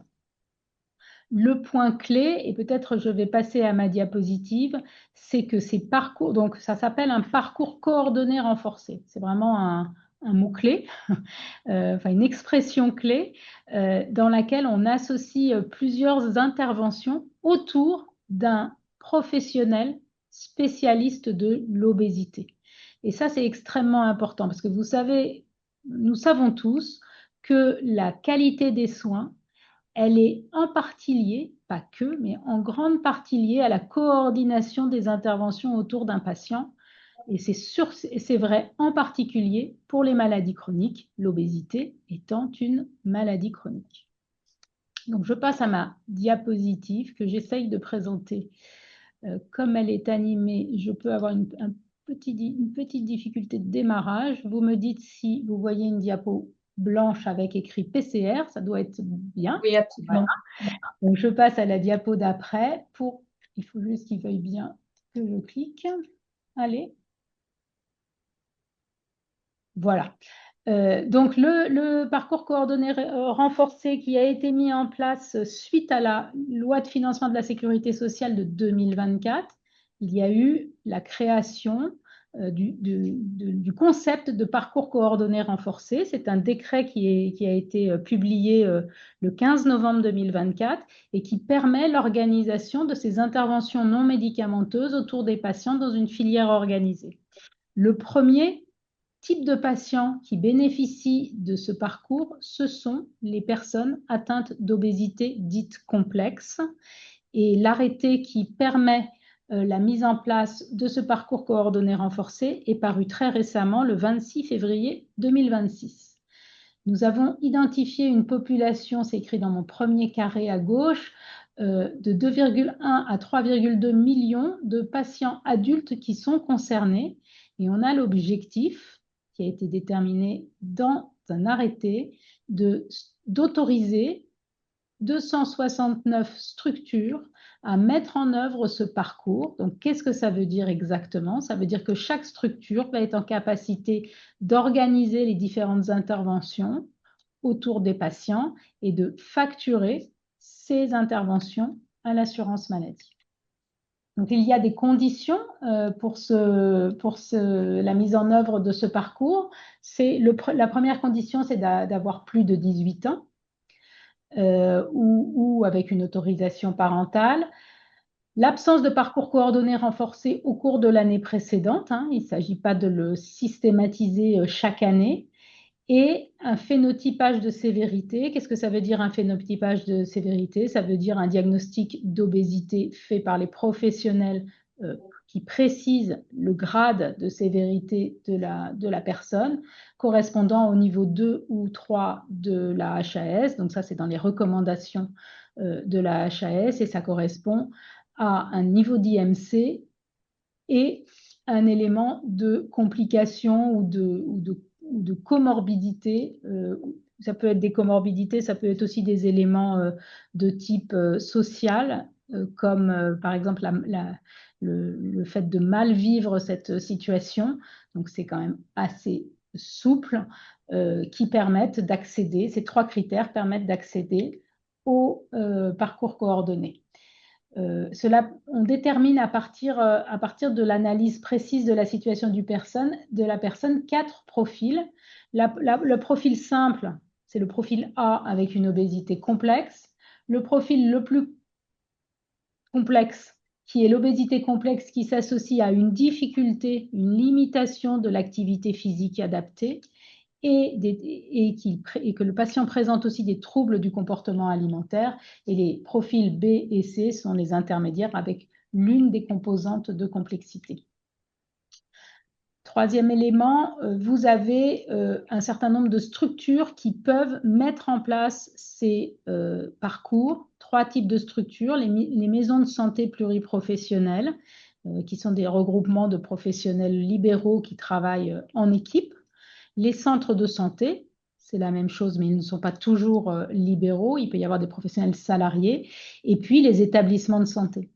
Le point clé, et peut-être je vais passer à ma diapositive, c'est que ces parcours, donc ça s'appelle un parcours coordonné renforcé. C'est vraiment un mot-clé, enfin une expression clé dans laquelle on associe plusieurs interventions autour d'un professionnel spécialiste de l'obésité. Et ça, c'est extrêmement important parce que vous savez, nous savons tous que la qualité des soins, elle est en partie liée, pas que, mais en grande partie liée à la coordination des interventions autour d'un patient. Et c'est vrai en particulier pour les maladies chroniques, l'obésité étant une maladie chronique. Donc je passe à ma diapositive que j'essaye de présenter. Comme elle est animée, je peux avoir une petite difficulté de démarrage. Vous me dites si vous voyez une diapo blanche avec écrit PCR, ça doit être bien. Oui, absolument. Voilà. Donc, je passe à la diapo d'après. Il faut juste qu'il veuille bien que je clique. Allez. Voilà. Donc, le parcours coordonné renforcé qui a été mis en place suite à la loi de financement de la sécurité sociale de 2024, il y a eu la création du concept de parcours coordonné renforcé. C'est un décret qui a été publié le 15 novembre 2024 et qui permet l'organisation de ces interventions non médicamenteuses autour des patients dans une filière organisée. Le premier type de patients qui bénéficient de ce parcours, ce sont les personnes atteintes d'obésité dite complexe. Et l'arrêté qui permet la mise en place de ce parcours coordonné renforcé est paru très récemment, le 26 février 2026. Nous avons identifié une population, c'est écrit dans mon premier carré à gauche, de 2,1 à 3,2 millions de patients adultes qui sont concernés. Et on a l'objectif qui a été déterminé dans un arrêté d'autoriser 269 structures à mettre en œuvre ce parcours. Donc, qu'est-ce que ça veut dire exactement? Ça veut dire que chaque structure va être en capacité d'organiser les différentes interventions autour des patients et de facturer ces interventions à l'assurance maladie. Donc, il y a des conditions pour la mise en œuvre de ce parcours. La première condition, c'est d'avoir plus de 18 ans ou avec une autorisation parentale. L'absence de parcours coordonné renforcé au cours de l'année précédente, il ne s'agit pas de le systématiser chaque année, et un phénotypage de sévérité. Qu'est-ce que ça veut dire un phénotypage de sévérité? Ça veut dire un diagnostic d'obésité fait par les professionnels qui précise le grade de sévérité de la personne, correspondant au niveau 2 ou 3 de la HAS. Donc ça, c'est dans les recommandations de la HAS, et ça correspond à un niveau d'IMC et un élément de complication ou de comorbidité. Ça peut être des comorbidités, ça peut être aussi des éléments de type social, comme par exemple le fait de mal vivre cette situation. Donc c'est quand même assez souple, qui permettent d'accéder, ces 3 critères permettent d'accéder au parcours coordonné. On détermine à partir de l'analyse précise de la situation de la personne 4 profils. Le profil simple, c'est le profil A avec une obésité complexe. Le profil le plus complexe, qui est l'obésité complexe qui s'associe à une difficulté, une limitation de l'activité physique adaptée, et que le patient présente aussi des troubles du comportement alimentaire. Et les profils B et C sont les intermédiaires avec l'une des composantes de complexité. Troisième élément, vous avez un certain nombre de structures qui peuvent mettre en place ces parcours. 3 types de structures, les maisons de santé pluriprofessionnelles, qui sont des regroupements de professionnels libéraux qui travaillent en équipe. Les centres de santé, c'est la même chose, mais ils ne sont pas toujours libéraux. Il peut y avoir des professionnels salariés. Et puis, les établissements de santé.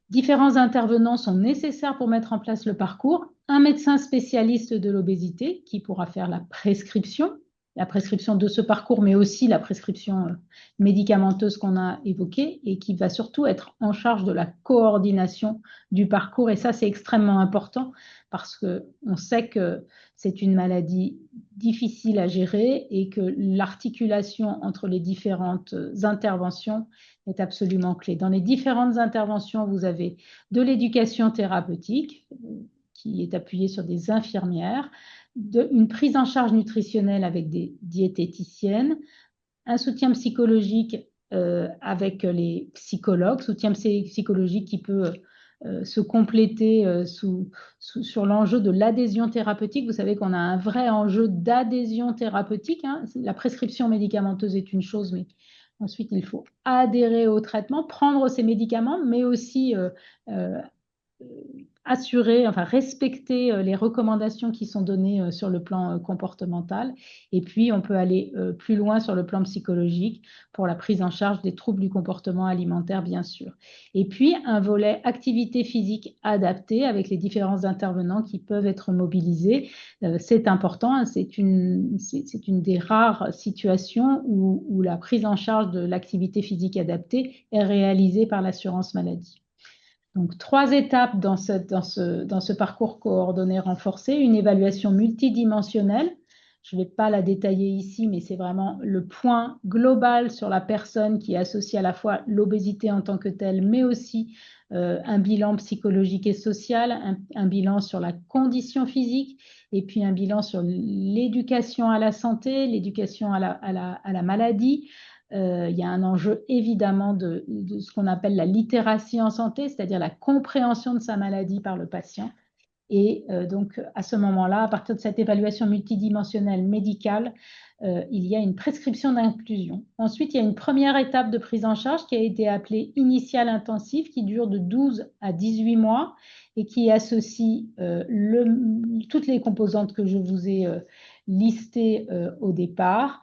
Différents intervenants sont nécessaires pour mettre en place le parcours. Un médecin spécialiste de l'obésité qui pourra faire la prescription de ce parcours, mais aussi la prescription médicamenteuse qu'on a évoquée, et qui va surtout être en charge de la coordination du parcours. Et ça, c'est extrêmement important parce qu'on sait que c'est une maladie difficile à gérer et que l'articulation entre les différentes interventions est absolument clé. Dans les différentes interventions, vous avez de l'éducation thérapeutique qui est appuyée sur des infirmières, une prise en charge nutritionnelle avec des diététiciennes, un soutien psychologique avec les psychologues, soutien psychologique qui peut se compléter sur l'enjeu de l'adhésion thérapeutique. Vous savez qu'on a un vrai enjeu d'adhésion thérapeutique, hein. La prescription médicamenteuse est une chose, mais ensuite il faut adhérer au traitement, prendre ces médicaments, mais aussi respecter les recommandations qui sont données sur le plan comportemental. Et puis, on peut aller plus loin sur le plan psychologique pour la prise en charge des troubles du comportement alimentaire, bien sûr. Et puis, un volet activité physique adaptée avec les différents intervenants qui peuvent être mobilisés. C'est important, hein, c'est une des rares situations où la prise en charge de l'activité physique adaptée est réalisée par l'assurance maladie. Donc, 3 étapes dans ce parcours coordonné renforcé. Une évaluation multidimensionnelle. Je ne vais pas la détailler ici, mais c'est vraiment le point global sur la personne qui associe à la fois l'obésité en tant que telle, mais aussi un bilan psychologique et social, un bilan sur la condition physique, et puis un bilan sur l'éducation à la santé, l'éducation à la maladie. Il y a un enjeu évidemment de ce qu'on appelle la littératie en santé, c'est-à-dire la compréhension de sa maladie par le patient. Et donc, à ce moment-là, à partir de cette évaluation multidimensionnelle médicale, il y a une prescription d'inclusion. Ensuite, il y a une première étape de prise en charge qui a été appelée initiale intensive, qui dure de 12 à 18 mois et qui associe toutes les composantes que je vous ai listées au départ,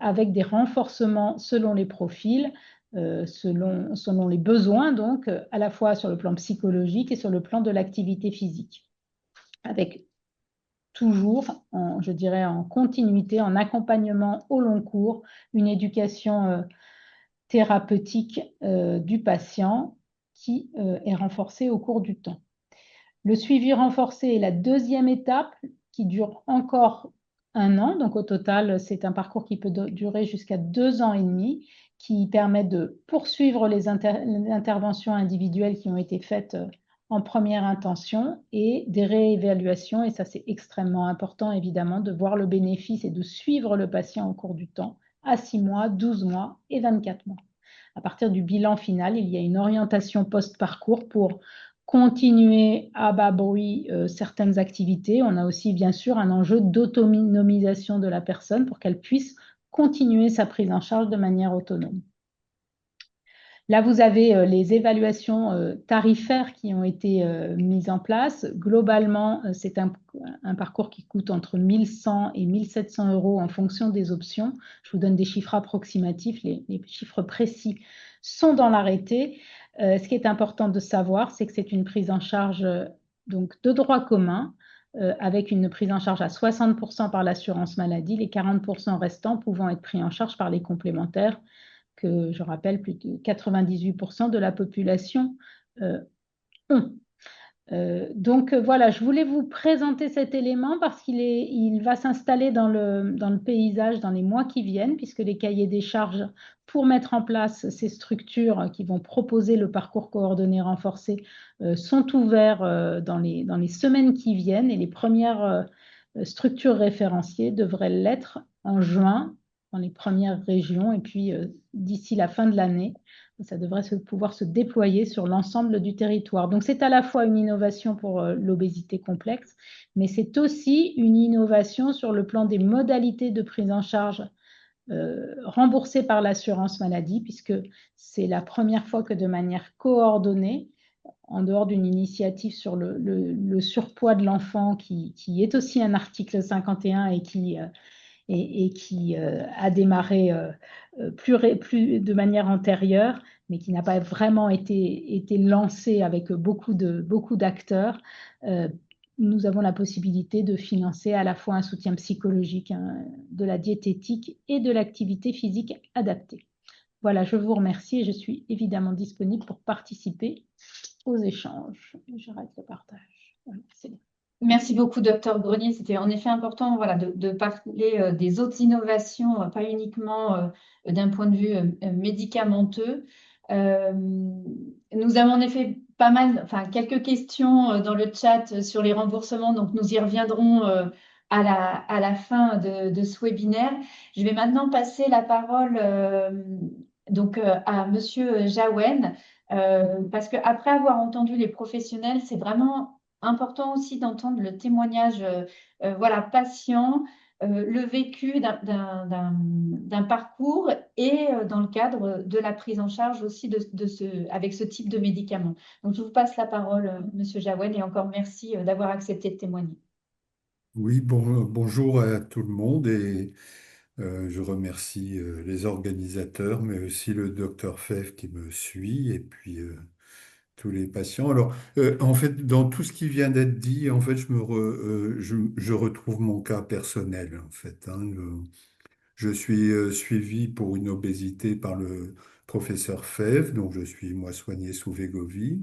avec des renforcements selon les profils, selon les besoins, donc à la fois sur le plan psychologique et sur le plan de l'activité physique, avec toujours, je dirais, en continuité, en accompagnement au long cours, une éducation thérapeutique du patient qui est renforcée au cours du temps. Le suivi renforcé est la deuxième étape qui dure encore 1 an. Donc au total, c'est un parcours qui peut durer jusqu'à 2 ans et demi, qui permet de poursuivre les interventions individuelles qui ont été faites en première intention et des réévaluations. Et ça, c'est extrêmement important, évidemment, de voir le bénéfice et de suivre le patient au cours du temps, à 6 mois, 12 mois et 24 mois. À partir du bilan final, il y a une orientation post-parcours pour continuer à bas bruit certaines activités. On a aussi bien sûr un enjeu d'autonomisation de la personne pour qu'elle puisse continuer sa prise en charge de manière autonome. Là, vous avez les évaluations tarifaires qui ont été mises en place. Globalement, c'est un parcours qui coûte entre 1100 et 1700 euros en fonction des options. Je vous donne des chiffres approximatifs. Les chiffres précis sont dans l'arrêté. Ce qui est important de savoir, c'est que c'est une prise en charge donc de droit commun, avec une prise en charge à 60% par l'assurance maladie, les 40% restants pouvant être pris en charge par les complémentaires que je rappelle, plus de 98% de la population ont. Donc voilà, je voulais vous présenter cet élément parce il va s'installer dans le paysage dans les mois qui viennent, puisque les cahiers des charges pour mettre en place ces structures qui vont proposer le parcours coordonné renforcé sont ouverts dans les semaines qui viennent, et les premières structures référenciées devraient l'être en juin dans les premières régions, et puis d'ici la fin de l'année, ça devrait pouvoir se déployer sur l'ensemble du territoire. Donc c'est à la fois une innovation pour l'obésité complexe, mais c'est aussi une innovation sur le plan des modalités de prise en charge remboursées par l'assurance maladie, puisque c'est la première fois que de manière coordonnée, en dehors d'une initiative sur le surpoids de l'enfant, qui est aussi un article 51 et qui a démarré de manière antérieure, mais qui n'a pas vraiment été lancé avec beaucoup d'acteurs. Nous avons la possibilité de financer à la fois un soutien psychologique, de la diététique et de l'activité physique adaptée. Voilà, je vous remercie et je suis évidemment disponible pour participer aux échanges. J'arrête le partage. Voilà, c'est bon. Merci beaucoup, docteur Grenier. C'était en effet important, voilà, de parler des autres innovations, pas uniquement d'un point de vue médicamenteux. Nous avons en effet pas mal, enfin quelques questions dans le chat sur les remboursements, donc nous y reviendrons à la fin de ce webinaire. Je vais maintenant passer la parole à Monsieur Jaouen, parce qu'après avoir entendu les professionnels, c'est vraiment important aussi d'entendre le témoignage voilà, patient, le vécu d'un parcours et dans le cadre de la prise en charge aussi avec ce type de médicaments. Donc, je vous passe la parole, Monsieur Jaouen, et encore merci d'avoir accepté de témoigner. Oui, bonjour à tout le monde et je remercie les organisateurs, mais aussi le docteur Fev qui me suit et puis tous les patients. Alors, en fait, dans tout ce qui vient d'être dit, en fait, je retrouve mon cas personnel, en fait, hein. Je suis suivi pour une obésité par le professeur Fev, donc je suis moi soigné sous Wegovy.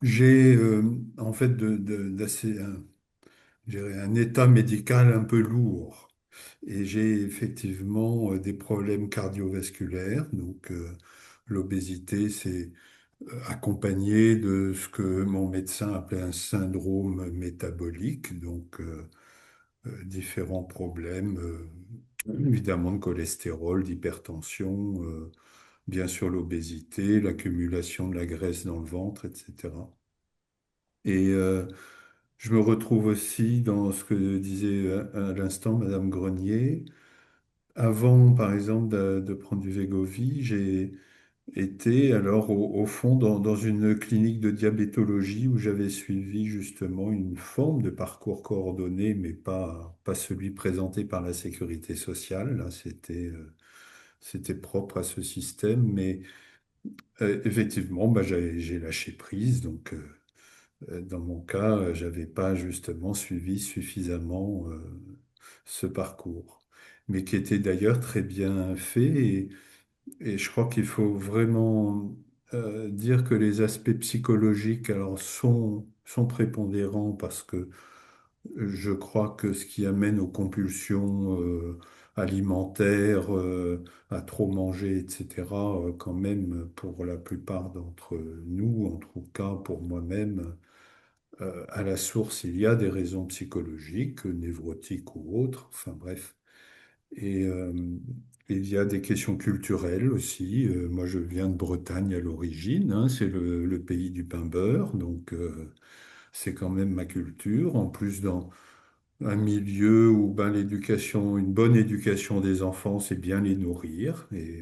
J'ai en fait d'assez je dirais, un état médical un peu lourd. Et j'ai effectivement des problèmes cardiovasculaires. Donc, l'obésité, c'est accompagné de ce que mon médecin appelait un syndrome métabolique. Donc, différents problèmes, évidemment de cholestérol, d'hypertension, bien sûr l'obésité, l'accumulation de la graisse dans le ventre, etc. Et je me retrouve aussi dans ce que disait à l'instant Madame Grenier. Avant, par exemple, de prendre du Wegovy, j'ai été alors au fond dans une clinique de diabétologie où j'avais suivi justement une forme de parcours coordonné, mais pas celui présenté par la Sécurité sociale. Là, c'était propre à ce système, mais effectivement, bah, j'ai lâché prise. Donc, dans mon cas, j'avais pas justement suivi suffisamment ce parcours, mais qui était d'ailleurs très bien fait. Et je crois qu'il faut vraiment dire que les aspects psychologiques alors sont prépondérants parce que je crois que ce qui amène aux compulsions alimentaires, à trop manger, etc., quand même, pour la plupart d'entre nous, en tout cas pour moi-même, à la source, il y a des raisons psychologiques, névrotiques ou autres, enfin bref. Et il y a des questions culturelles aussi. Moi, je viens de Bretagne à l'origine, hein, c'est le pays du pain beurre, donc c'est quand même ma culture. En plus, dans un milieu où ben, l'éducation, une bonne éducation des enfants, c'est bien les nourrir. Et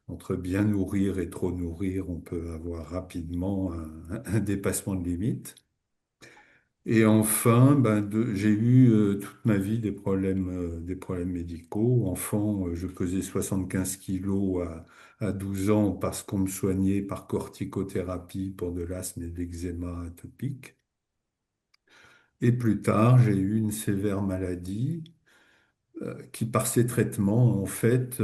entre bien nourrir et trop nourrir, on peut avoir rapidement un dépassement de limite. Et enfin, ben, j'ai eu toute ma vie des problèmes médicaux. Enfant, je pesais 75 kilos à 12 ans parce qu'on me soignait par corticothérapie pour de l'asthme et de l'eczéma atopique. Et plus tard, j'ai eu une sévère maladie qui, par ses traitements, en fait,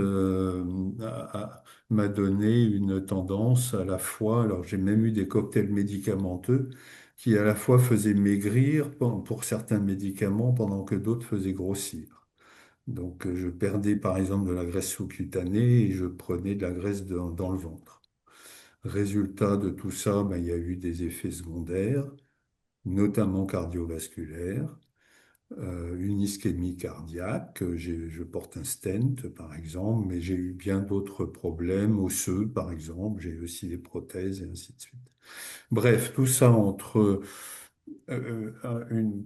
m'a donné une tendance à la fois, alors j'ai même eu des cocktails médicamenteux qui à la fois faisaient maigrir pour certains médicaments pendant que d'autres faisaient grossir. Donc je perdais par exemple de la graisse sous-cutanée et je prenais de la graisse dans le ventre. Résultat de tout ça, ben, il y a eu des effets secondaires, notamment cardiovasculaires, une ischémie cardiaque, je porte un stent par exemple, mais j'ai eu bien d'autres problèmes osseux par exemple, j'ai aussi des prothèses et ainsi de suite. Bref, tout ça entre une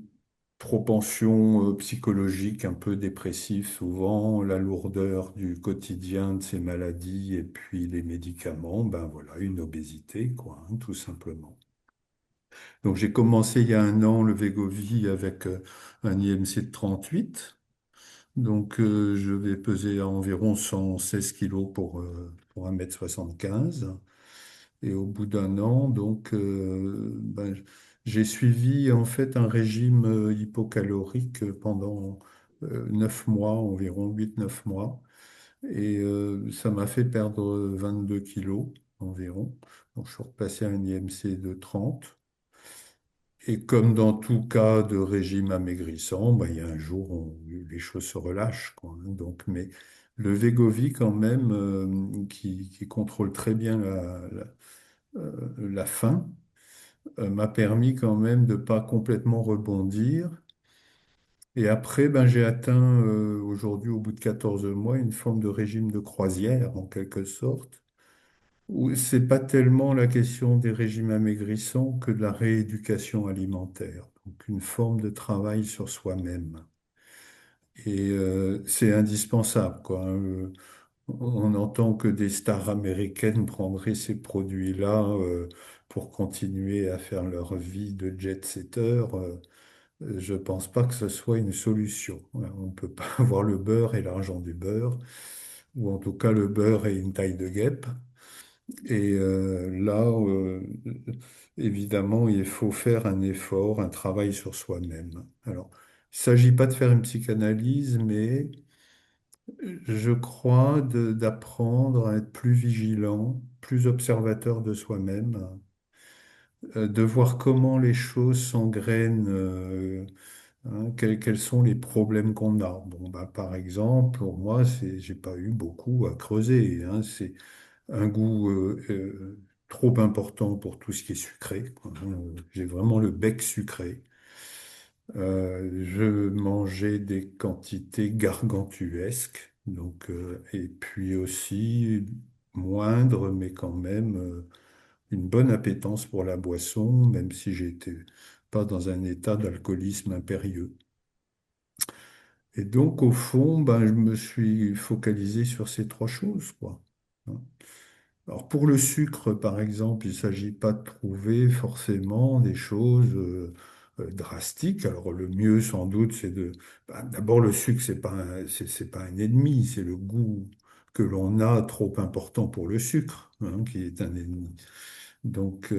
propension psychologique un peu dépressive souvent, la lourdeur du quotidien de ces maladies et puis les médicaments, ben voilà, une obésité quoi, hein, tout simplement. Donc j'ai commencé il y a un an le Wegovy avec un IMC de 38. Donc je vais peser à environ 116 kilos pour 1,75 m. Et au bout d'un an, donc ben, j'ai suivi en fait un régime hypocalorique pendant 9 mois, environ 8 9 mois. Et ça m'a fait perdre 22 kilos environ. Donc je suis repassé à un IMC de 30. Et comme dans tout cas de régime amaigrissant, ben, il y a un jour où les choses se relâchent, quoi, hein. Donc, mais le Wegovy, quand même, qui contrôle très bien la faim, m'a permis quand même de pas complètement rebondir. Et après, ben, j'ai atteint aujourd'hui, au bout de 14 mois, une forme de régime de croisière, en quelque sorte où c'est pas tellement la question des régimes amaigrissants que de la rééducation alimentaire. Donc une forme de travail sur soi-même. Et c'est indispensable, quoi, hein. On entend que des stars américaines prendraient ces produits-là pour continuer à faire leur vie de jet-setter. Je pense pas que ce soit une solution. Voilà, on ne peut pas avoir le beurre et l'argent du beurre, ou en tout cas le beurre et une taille de guêpe. Et là, évidemment, il faut faire un effort, un travail sur soi-même. Alors, il ne s'agit pas de faire une psychanalyse, mais je crois d'apprendre à être plus vigilant, plus observateur de soi-même, de voir comment les choses s'engrènent, hein, quels sont les problèmes qu'on a. Bon, bah, par exemple, pour moi, j'ai pas eu beaucoup à creuser, hein. C'est un goût trop important pour tout ce qui est sucré, quoi. J'ai vraiment le bec sucré. Je mangeais des quantités gargantuesques, donc, et puis aussi moindre, mais quand même une bonne appétence pour la boisson, même si j'étais pas dans un état d'alcoolisme impérieux. Et donc, au fond, ben, je me suis focalisé sur ces trois choses, quoi, hein. Alors pour le sucre, par exemple, il ne s'agit pas de trouver forcément des choses drastiques. Alors le mieux, sans doute, c'est d'abord, le sucre, c'est pas un ennemi, c'est le goût que l'on a trop important pour le sucre, hein, qui est un ennemi. Donc,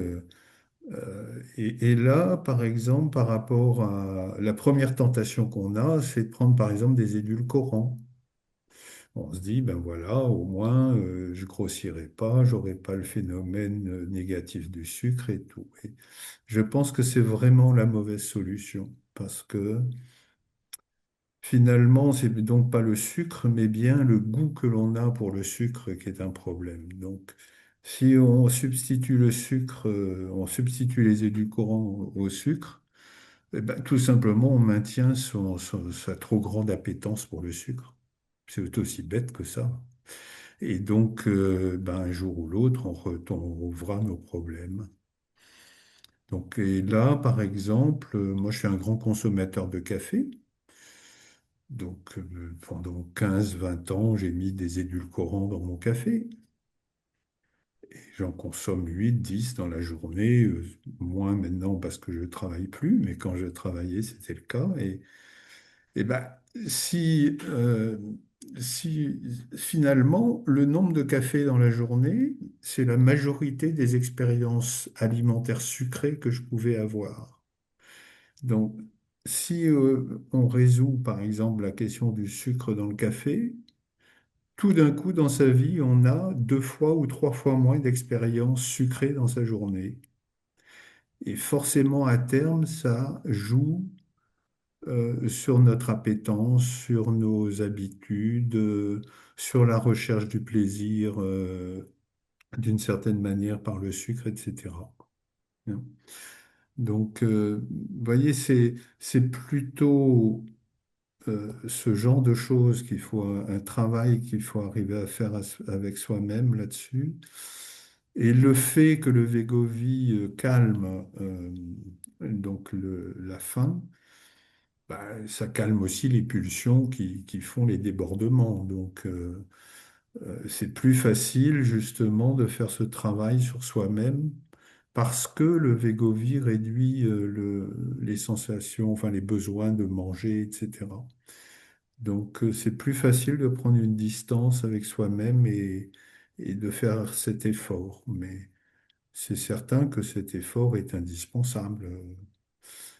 et là, par exemple, par rapport à la première tentation qu'on a, c'est de prendre, par exemple, des édulcorants. On se dit, ben voilà, au moins, je grossirai pas, j'aurai pas le phénomène négatif du sucre et tout. Et je pense que c'est vraiment la mauvaise solution parce que finalement, c'est donc pas le sucre, mais bien le goût que l'on a pour le sucre qui est un problème. Donc, si on substitue le sucre, on substitue les édulcorants au sucre, eh ben, tout simplement, on maintient sa trop grande appétence pour le sucre. C'est aussi bête que ça. Et donc, ben, un jour ou l'autre, on retrouvera nos problèmes. Donc, et là, par exemple, moi, je suis un grand consommateur de café. Donc, pendant 15 20 ans, j'ai mis des édulcorants dans mon café. Et j'en consomme 8 10 dans la journée, moins maintenant parce que je ne travaille plus, mais quand je travaillais, c'était le cas. Et ben, si, si finalement, le nombre de cafés dans la journée, c'est la majorité des expériences alimentaires sucrées que je pouvais avoir. Donc, si on résout, par exemple, la question du sucre dans le café, tout d'un coup, dans sa vie, on a 2 fois ou 3 fois moins d'expériences sucrées dans sa journée. Et forcément, à terme, ça joue sur notre appétence, sur nos habitudes, sur la recherche du plaisir, d'une certaine manière par le sucre, etc. Donc, vous voyez, c'est plutôt ce genre de choses qu'il faut, un travail qu'il faut arriver à faire avec soi-même là-dessus. Et le fait que le Wegovy calme donc la faim, bah, ça calme aussi les pulsions qui font les débordements. Donc, c'est plus facile justement de faire ce travail sur soi-même parce que le Wegovy réduit les sensations, enfin les besoins de manger, etc. Donc, c'est plus facile de prendre une distance avec soi-même et de faire cet effort. Mais c'est certain que cet effort est indispensable.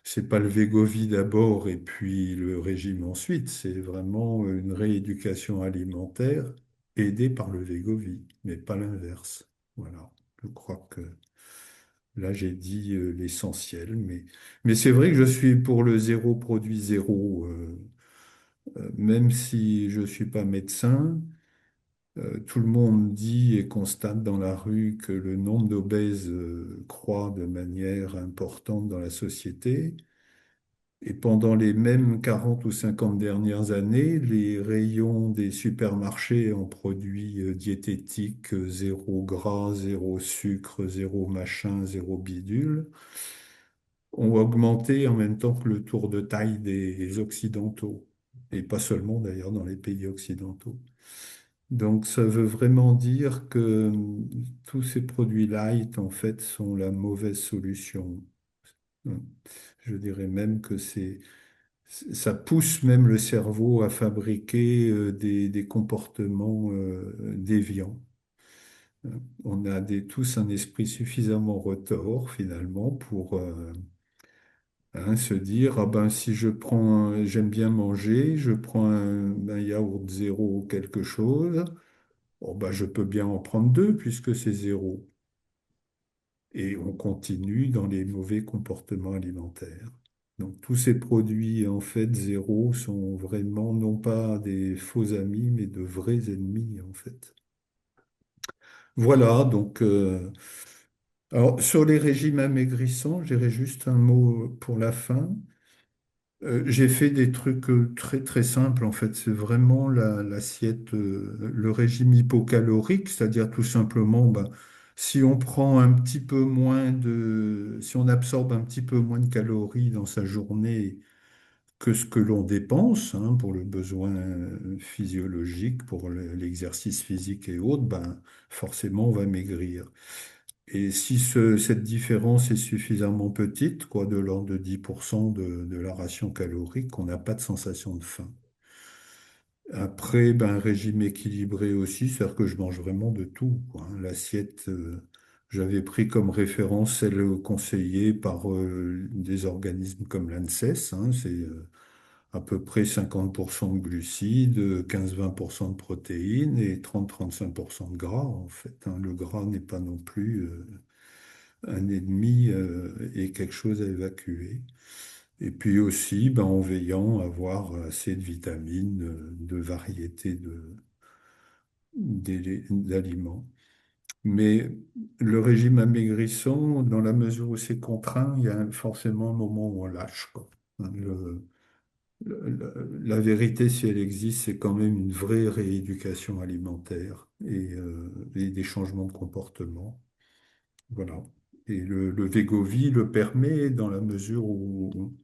C'est pas le Wegovy d'abord et puis le régime ensuite. C'est vraiment une rééducation alimentaire aidée par le Wegovy, mais pas l'inverse. Voilà. Je crois que là, j'ai dit l'essentiel. Mais c'est vrai que je suis pour le zéro produit zéro. Même si je ne suis pas médecin, tout le monde dit et constate dans la rue que le nombre d'obèses croît de manière importante dans la société. Et pendant les mêmes 40 ou 50 dernières années, les rayons des supermarchés en produits diététiques, zéro gras, zéro sucre, zéro machin, zéro bidule, ont augmenté en même temps que le tour de taille des Occidentaux. Et pas seulement d'ailleurs dans les pays occidentaux. Donc ça veut vraiment dire que tous ces produits light, en fait, sont la mauvaise solution. Je dirais même que ça pousse même le cerveau à fabriquer des comportements déviants. On a tous un esprit suffisamment retors finalement pour se dire, ah ben, si j'aime bien manger, je prends un yaourt zéro ou quelque chose, oh ben, je peux bien en prendre deux puisque c'est zéro. Et on continue dans les mauvais comportements alimentaires. Donc tous ces produits en fait zéro sont vraiment non pas des faux amis, mais de vrais ennemis en fait. Voilà, donc alors sur les régimes amaigrissants, je dirais juste un mot pour la fin. J'ai fait des trucs très très simples en fait. C'est vraiment l'assiette, le régime hypocalorique, c'est-à-dire tout simplement, ben, si on prend un petit peu si on absorbe un petit peu moins de calories dans sa journée que ce que l'on dépense pour le besoin physiologique, pour l'exercice physique et autres, ben, forcément on va maigrir. Et si cette différence est suffisamment petite, quoi, de l'ordre de 10% de la ration calorique, on n'a pas de sensation de faim. Après, ben, un régime équilibré aussi, c'est-à-dire que je mange vraiment de tout, quoi, hein. L'assiette, j'avais pris comme référence celle conseillée par des organismes comme l'ANSES, hein, c'est à peu près 50% de glucides, 15-20% de protéines et 30-35% de gras, en fait, hein. Le gras n'est pas non plus un ennemi et quelque chose à évacuer. Et puis aussi, ben, en veillant à avoir assez de vitamines, de variétés d'aliments. Mais le régime amaigrissant, dans la mesure où c'est contraint, il y a forcément un moment où on lâche, quoi. Hein, La vérité, si elle existe, c'est quand même une vraie rééducation alimentaire et des changements de comportement. Voilà. Et le Wegovy le permet dans la mesure où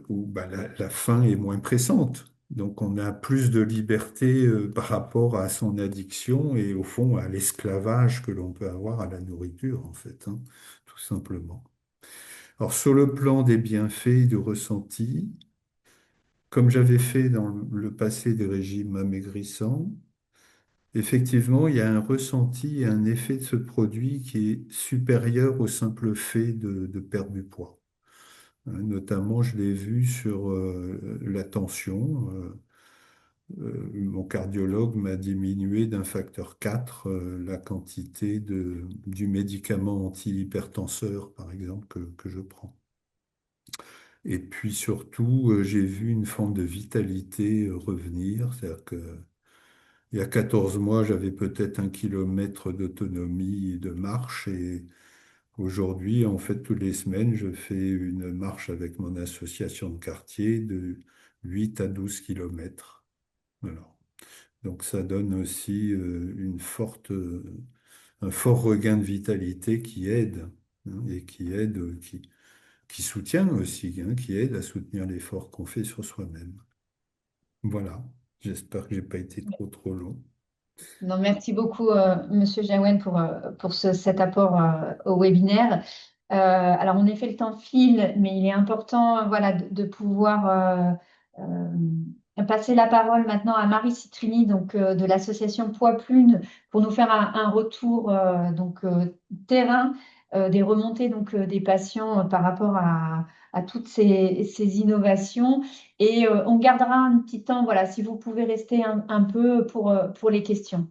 où bah, la faim est moins pressante. Donc on a plus de liberté par rapport à son addiction et au fond à l'esclavage que l'on peut avoir à la nourriture, en fait, hein, tout simplement. Alors sur le plan des bienfaits, du ressenti, comme j'avais fait dans le passé des régimes amaigrissants, effectivement, il y a un ressenti et un effet de ce produit qui est supérieur au simple fait de perdre du poids. Notamment, je l'ai vu sur la tension. Mon cardiologue m'a diminué d'un facteur 4 la quantité du médicament antihypertenseur, par exemple, que je prends. Et puis surtout, j'ai vu une forme de vitalité revenir. C'est-à-dire que il y a 14 mois, j'avais peut-être 1 kilomètre d'autonomie de marche et aujourd'hui, en fait, toutes les semaines, je fais une marche avec mon association de quartier de 8 à 12 kilomètres. Voilà. Donc ça donne aussi un fort regain de vitalité qui aide, hein, et qui soutient aussi, hein, qui aide à soutenir l'effort qu'on fait sur soi-même. Voilà. J'espère que j'ai pas été trop long. Non, merci beaucoup, Monsieur Jaouen, pour cet apport au webinaire. Alors, en effet, le temps file, mais il est important, voilà, de pouvoir passer la parole maintenant à Marie Citrini, donc de l'association Poids Plume, pour nous faire un retour terrain des remontées des patients par rapport à toutes ces innovations. Et on gardera un petit temps, voilà, si vous pouvez rester un peu pour les questions.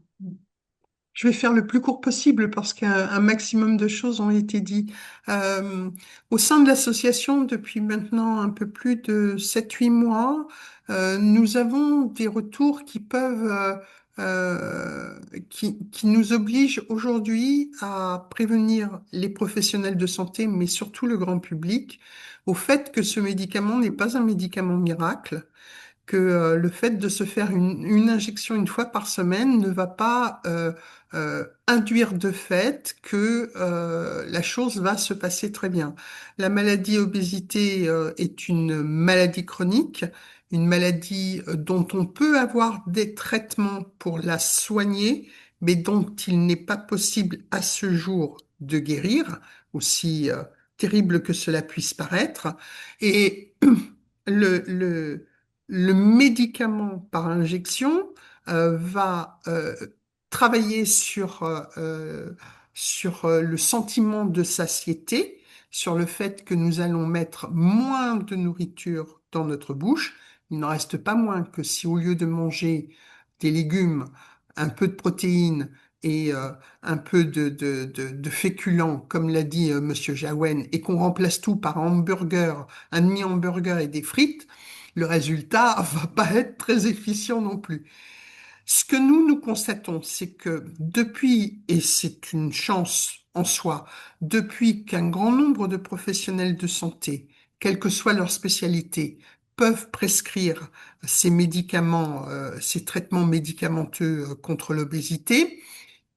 Je vais faire le plus court possible parce qu'un maximum de choses ont été dites. Euh, Au sein de l'association, depuis maintenant un peu plus de 7 8 mois, nous avons des retours qui peuvent, qui nous obligent aujourd'hui à prévenir les professionnels de santé, mais surtout le grand public, au fait que ce médicament n'est pas un médicament miracle, que le fait de se faire une injection 1 fois par semaine ne va pas induire de fait que la chose va se passer très bien. La maladie obésité est une maladie chronique, une maladie dont on peut avoir des traitements pour la soigner, mais dont il n'est pas possible à ce jour de guérir, aussi terrible que cela puisse paraître. Et le, le, le médicament par injection va travailler sur le sentiment de satiété, sur le fait que nous allons mettre moins de nourriture dans notre bouche. Il n'en reste pas moins que si au lieu de manger des légumes, un peu de protéines et un peu de féculents, comme l'a dit Monsieur Jaouen, et qu'on remplace tout par un demi-hamburger et des frites, le résultat va pas être très efficient non plus. Ce que nous constatons, c'est que depuis, et c'est une chance en soi, depuis qu'un grand nombre de professionnels de santé, quelle que soit leur spécialité, peuvent prescrire ces médicaments, ces traitements médicamenteux contre l'obésité,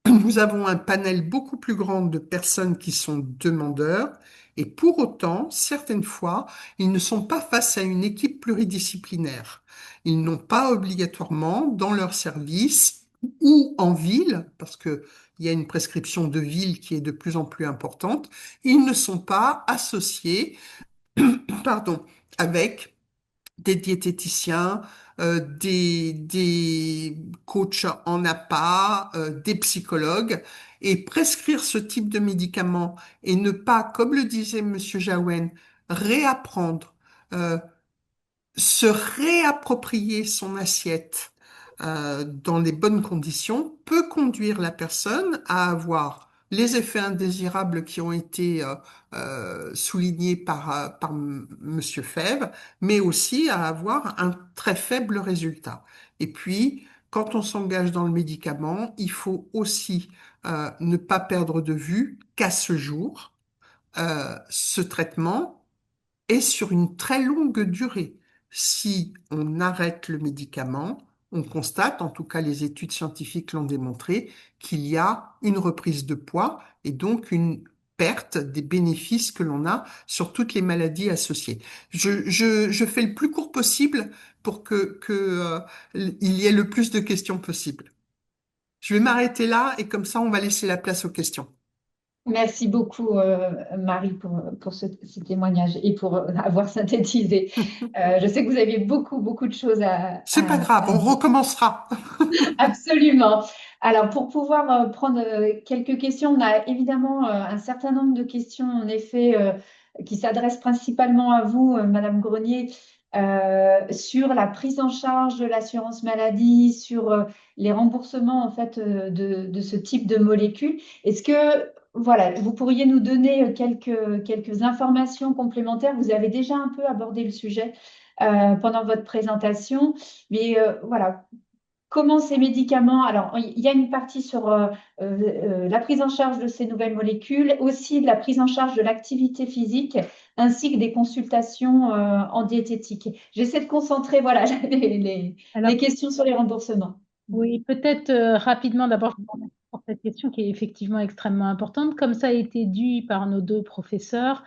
nous avons un panel beaucoup plus grand de personnes qui sont demandeurs et pour autant, certaines fois, ils ne sont pas face à une équipe pluridisciplinaire. Ils n'ont pas obligatoirement dans leur service ou en ville, parce que il y a une prescription de ville qui est de plus en plus importante, ils ne sont pas associés, pardon, avec des diététiciens, des coachs en APA, des psychologues, et prescrire ce type de médicaments et ne pas, comme le disait Monsieur Jaouen, réapprendre, euh, se réapproprier son assiette dans les bonnes conditions peut conduire la personne à avoir les effets indésirables qui ont été soulignés par Monsieur Fèvre, mais aussi à avoir un très faible résultat. Et puis, quand on s'engage dans le médicament, il faut aussi ne pas perdre de vue qu'à ce jour, ce traitement et sur une très longue durée. Si on arrête le médicament, on constate, en tout cas les études scientifiques l'ont démontré, qu'il y a une reprise de poids et donc une perte des bénéfices que l'on a sur toutes les maladies associées. Je fais le plus court possible pour il y ait le plus de questions possible. Je vais m'arrêter là et comme ça, on va laisser la place aux questions. Merci beaucoup, Marie, pour ce témoignage et pour avoir synthétisé. Je sais que vous aviez beaucoup, beaucoup de choses C'est pas grave, à on dire. recommencera. Absolument. Alors, pour pouvoir prendre quelques questions, on a évidemment un certain nombre de questions, en effet, qui s'adressent principalement à vous, Madame Grenier, sur la prise en charge de l'assurance maladie, sur les remboursements, en fait, de ce type de molécules. Est-ce que, voilà, vous pourriez nous donner quelques informations complémentaires? Vous avez déjà un peu abordé le sujet pendant votre présentation, mais voilà. Comment ces médicaments, alors il y a une partie sur la prise en charge de ces nouvelles molécules, aussi de la prise en charge de l'activité physique, ainsi que des consultations en diététique. J'essaie de concentrer voilà, Alors, les questions sur les remboursements. oui, peut-être rapidement, d'abord, je vous remercie pour cette question qui est effectivement extrêmement importante. Comme ça a été dit par nos deux professeurs,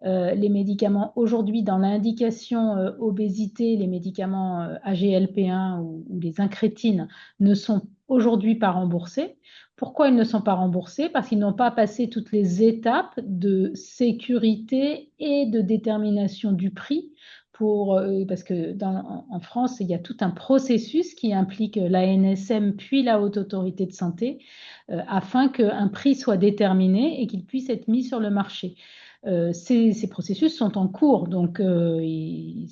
les médicaments aujourd'hui dans l'indication obésité, les médicaments AGLP1 ou les incrétines ne sont aujourd'hui pas remboursés. Pourquoi ils ne sont pas remboursés? Parce qu'ils n'ont pas passé toutes les étapes de sécurité et de détermination du prix parce que en France, il y a tout un processus qui implique l'ANSM puis la Haute Autorité de Santé afin qu'un prix soit déterminé et qu'il puisse être mis sur le marché. Ces processus sont en cours, donc les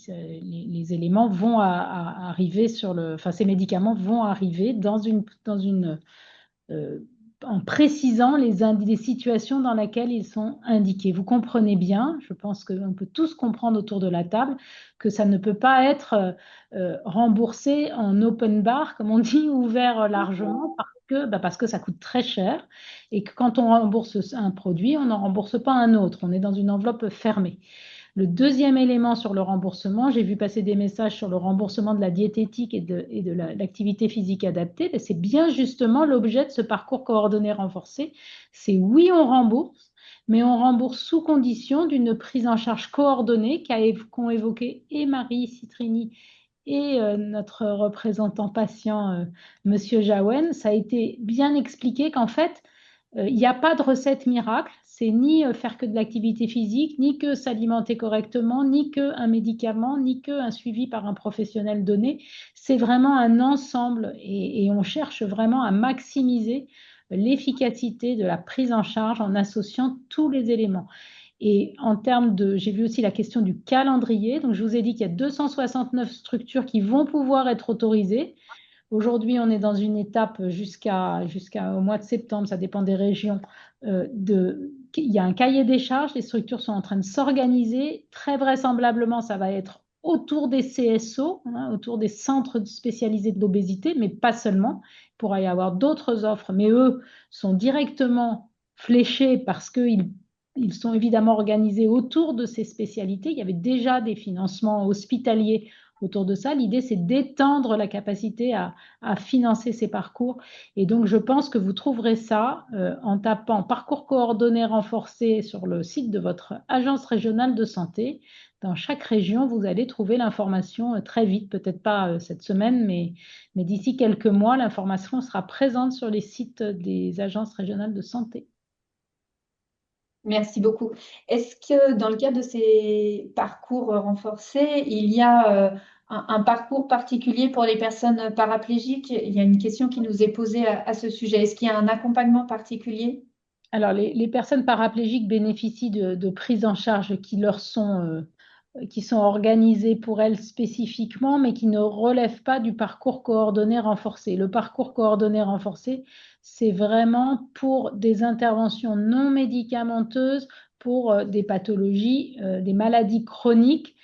éléments vont arriver enfin ces médicaments vont arriver euh, en précisant les situations dans lesquelles ils sont indiqués. Vous comprenez bien, je pense qu'on peut tous comprendre autour de la table, que ça ne peut pas être remboursé en open bar, comme on dit, ouvert largement, parce que ça coûte très cher et que quand on rembourse un produit, on n'en rembourse pas un autre. On est dans une enveloppe fermée. Le deuxième élément sur le remboursement, j'ai vu passer des messages sur le remboursement de la diététique et de l'activité physique adaptée. C'est bien justement l'objet de ce parcours coordonné renforcé. C'est oui, on rembourse, mais on rembourse sous condition d'une prise en charge coordonnée qu'ont évoqué et Marie Citrini et notre représentant patient, Monsieur Jaouen. Ça a été bien expliqué qu'en fait, il n'y a pas de recette miracle, c'est ni faire que de l'activité physique, ni que s'alimenter correctement, ni qu'un médicament, ni qu'un suivi par un professionnel donné. C'est vraiment un ensemble et on cherche vraiment à maximiser l'efficacité de la prise en charge en associant tous les éléments. Et en termes j'ai vu aussi la question du calendrier. Donc, je vous ai dit qu'il y a 269 structures qui vont pouvoir être autorisées. Aujourd'hui, on est dans une étape jusqu'au mois de septembre, ça dépend des régions. Il y a un cahier des charges, les structures sont en train de s'organiser. Très vraisemblablement, ça va être autour des CSO, autour des centres spécialisés de l'obésité, mais pas seulement. Il pourra y avoir d'autres offres, mais eux sont directement fléchés parce qu'ils sont évidemment organisés autour de ces spécialités. Il y avait déjà des financements hospitaliers autour de ça. L'idée, c'est d'étendre la capacité à financer ces parcours. Et donc, je pense que vous trouverez ça en tapant parcours coordonné renforcé sur le site de votre agence régionale de santé. Dans chaque région, vous allez trouver l'information très vite, peut-être pas cette semaine, mais d'ici quelques mois, l'information sera présente sur les sites des agences régionales de santé. Merci beaucoup. Est-ce que dans le cadre de ces parcours renforcés, il y a un parcours particulier pour les personnes paraplégiques? Il y a une question qui nous est posée à ce sujet. Est-ce qu'il y a un accompagnement particulier? Alors, les personnes paraplégiques bénéficient de prises en charge qui sont organisées pour elles spécifiquement, mais qui ne relèvent pas du parcours coordonné renforcé. Le parcours coordonné renforcé, c'est vraiment pour des interventions non médicamenteuses, pour des pathologies, des maladies chroniques,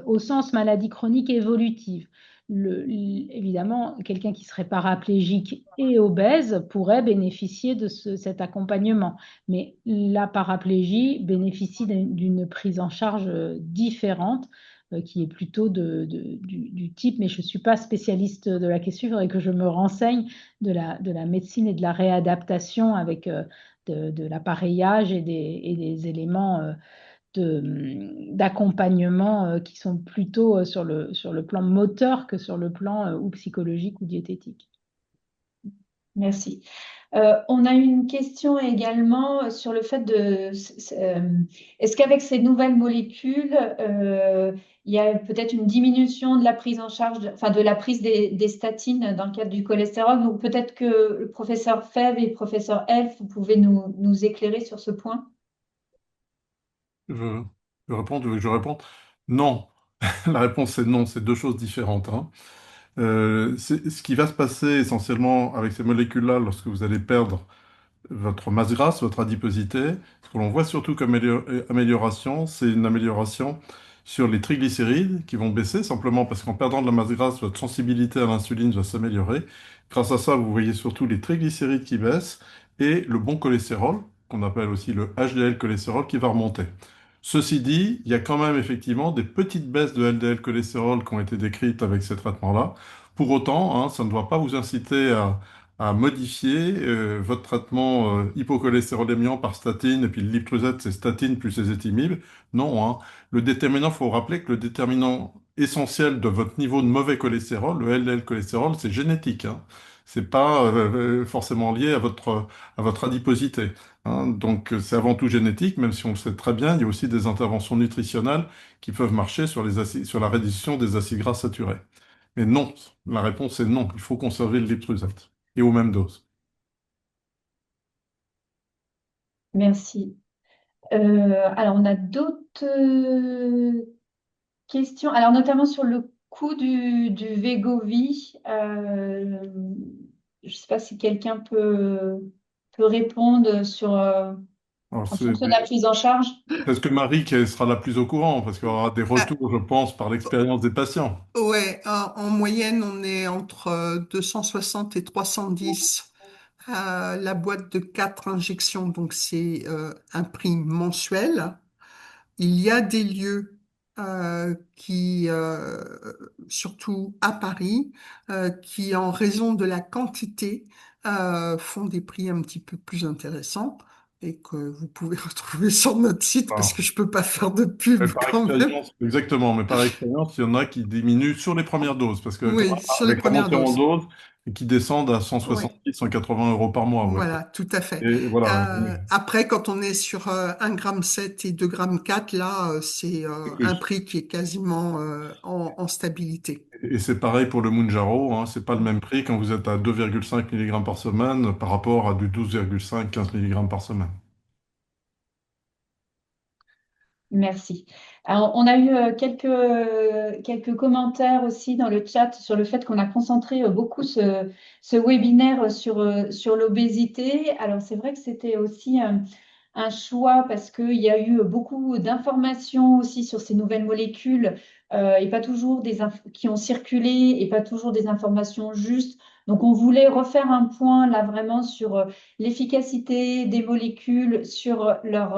au sens maladie chronique évolutive. évidemment, quelqu'un qui serait paraplégique et obèse pourrait bénéficier de cet accompagnement. Mais la paraplégie bénéficie d'une prise en charge différente, qui est plutôt du type, mais je ne suis pas spécialiste de la question, il faudrait que je me renseigne de la médecine et de la réadaptation avec de l'appareillage et des éléments d'accompagnement qui sont plutôt sur le plan moteur que sur le plan ou psychologique ou diététique. Merci. On a eu une question également sur le fait est-ce qu'avec ces nouvelles molécules, il y a peut-être une diminution de la prise en charge, enfin de la prise des statines dans le cadre du cholestérol. Donc peut-être que le professeur Fèvre et le professeur Elf, vous pouvez nous éclairer sur ce point. Je, je réponds. Non. La réponse est non, c'est deux choses différentes, hein. Ce qui va se passer essentiellement avec ces molécules-là lorsque vous allez perdre votre masse grasse, votre adiposité, ce que l'on voit surtout comme amélioration, c'est une amélioration sur les triglycérides qui vont baisser simplement parce qu'en perdant de la masse grasse, votre sensibilité à l'insuline va s'améliorer. Grâce à ça, vous voyez surtout les triglycérides qui baissent et le bon cholestérol, qu'on appelle aussi le HDL cholestérol, qui va remonter. Ceci dit, il y a quand même effectivement des petites baisses de LDL cholestérol qui ont été décrites avec ces traitements-là. Pour autant, hein, ça ne doit pas vous inciter à modifier votre traitement hypocholestérolémiant par statine, et puis le Liptruzate, c'est statine plus ezetimibe. Non, hein. Le déterminant, il faut rappeler que le déterminant essentiel de votre niveau de mauvais cholestérol, le LDL cholestérol, c'est génétique, hein. C'est pas forcément lié à votre adiposité, hein. Donc c'est avant tout génétique, même si on le sait très bien, il y a aussi des interventions nutritionnelles qui peuvent marcher sur la réduction des acides gras saturés. Mais non, la réponse est non, il faut conserver le Liptruzate et aux mêmes doses. Merci. Alors, on a d'autres questions, alors notamment sur le coût du Wegovy. Je ne sais pas si quelqu'un peut répondre Alors, en fonction de la prise en charge. c'est ce que Marie qui sera la plus au courant, parce qu'il y aura des retours, je pense, par l'expérience des patients. Ouais, en moyenne, on est entre 260 et 310 la boîte de 4 injections, donc c'est un prix mensuel. Il y a des lieux surtout à Paris, qui en raison de la quantité, font des prix un petit peu plus intéressants et que vous pouvez retrouver sur notre site parce Alors, que je peux pas faire de pub mais par quand même. expérience, exactement, mais par expérience, il y en a qui diminuent sur les premières doses, parce que quand Oui, même, sur les avec la premières montée en doses. dose, et qui descendent à Oui. 170, 180 euros par mois, ouais. Voilà, tout à fait. Et voilà. Après, quand on est sur 1,7 g et 2,4 g, là, c'est C'est un plus. prix qui est quasiment en stabilité. Et c'est pareil pour le Mounjaro, hein, c'est pas le même prix quand vous êtes à 2,5 mg par semaine par rapport à du 12,5-15 mg par semaine. Merci. Alors, on a eu quelques commentaires aussi dans le chat sur le fait qu'on a concentré beaucoup ce webinaire sur l'obésité. Alors, c'est vrai que c'était aussi un choix parce qu'il y a eu beaucoup d'informations aussi sur ces nouvelles molécules et pas toujours qui ont circulé et pas toujours des informations justes. Donc, on voulait refaire un point là vraiment sur l'efficacité des molécules, sur leur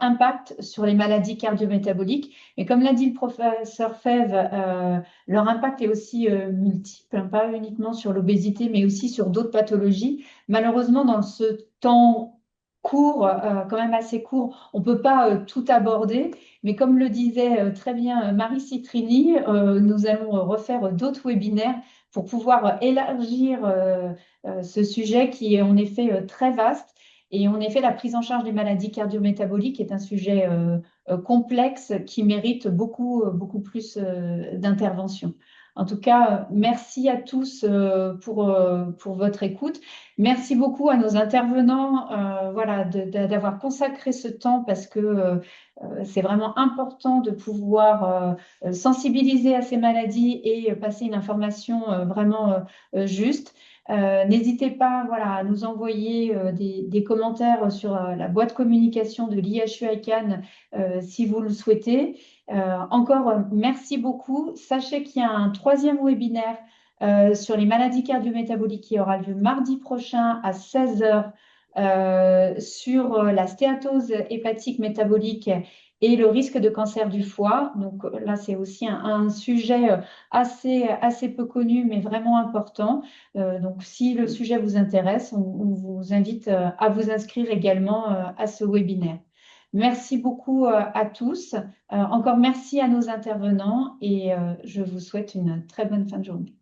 impact sur les maladies cardiométaboliques. Et comme l'a dit le professeur Fèvre, leur impact est aussi multiple, hein, pas uniquement sur l'obésité, mais aussi sur d'autres pathologies. Malheureusement, dans ce temps court, quand même assez court, on ne peut pas tout aborder. Mais comme le disait très bien Marie Citrini, nous allons refaire d'autres webinaires pour pouvoir élargir ce sujet qui est en effet très vaste. Et en effet, la prise en charge des maladies cardiométaboliques est un sujet complexe qui mérite beaucoup plus d'intervention. En tout cas, merci à tous pour votre écoute. Merci beaucoup à nos intervenants, voilà, d'avoir consacré ce temps parce que c'est vraiment important de pouvoir sensibiliser à ces maladies et passer une information vraiment juste. N'hésitez pas, voilà, à nous envoyer des commentaires sur la boîte communication de l'IHU ICANN si vous le souhaitez. Encore merci beaucoup. Sachez qu'il y a un troisième webinaire sur les maladies cardio-métaboliques qui aura lieu mardi prochain à 16 heures sur la stéatose hépatique métabolique et le risque de cancer du foie. Donc là, c'est aussi un sujet assez peu connu, mais vraiment important. Donc si le sujet vous intéresse, on vous invite à vous inscrire également à ce webinaire. Merci beaucoup à tous. Encore merci à nos intervenants et je vous souhaite une très bonne fin de journée.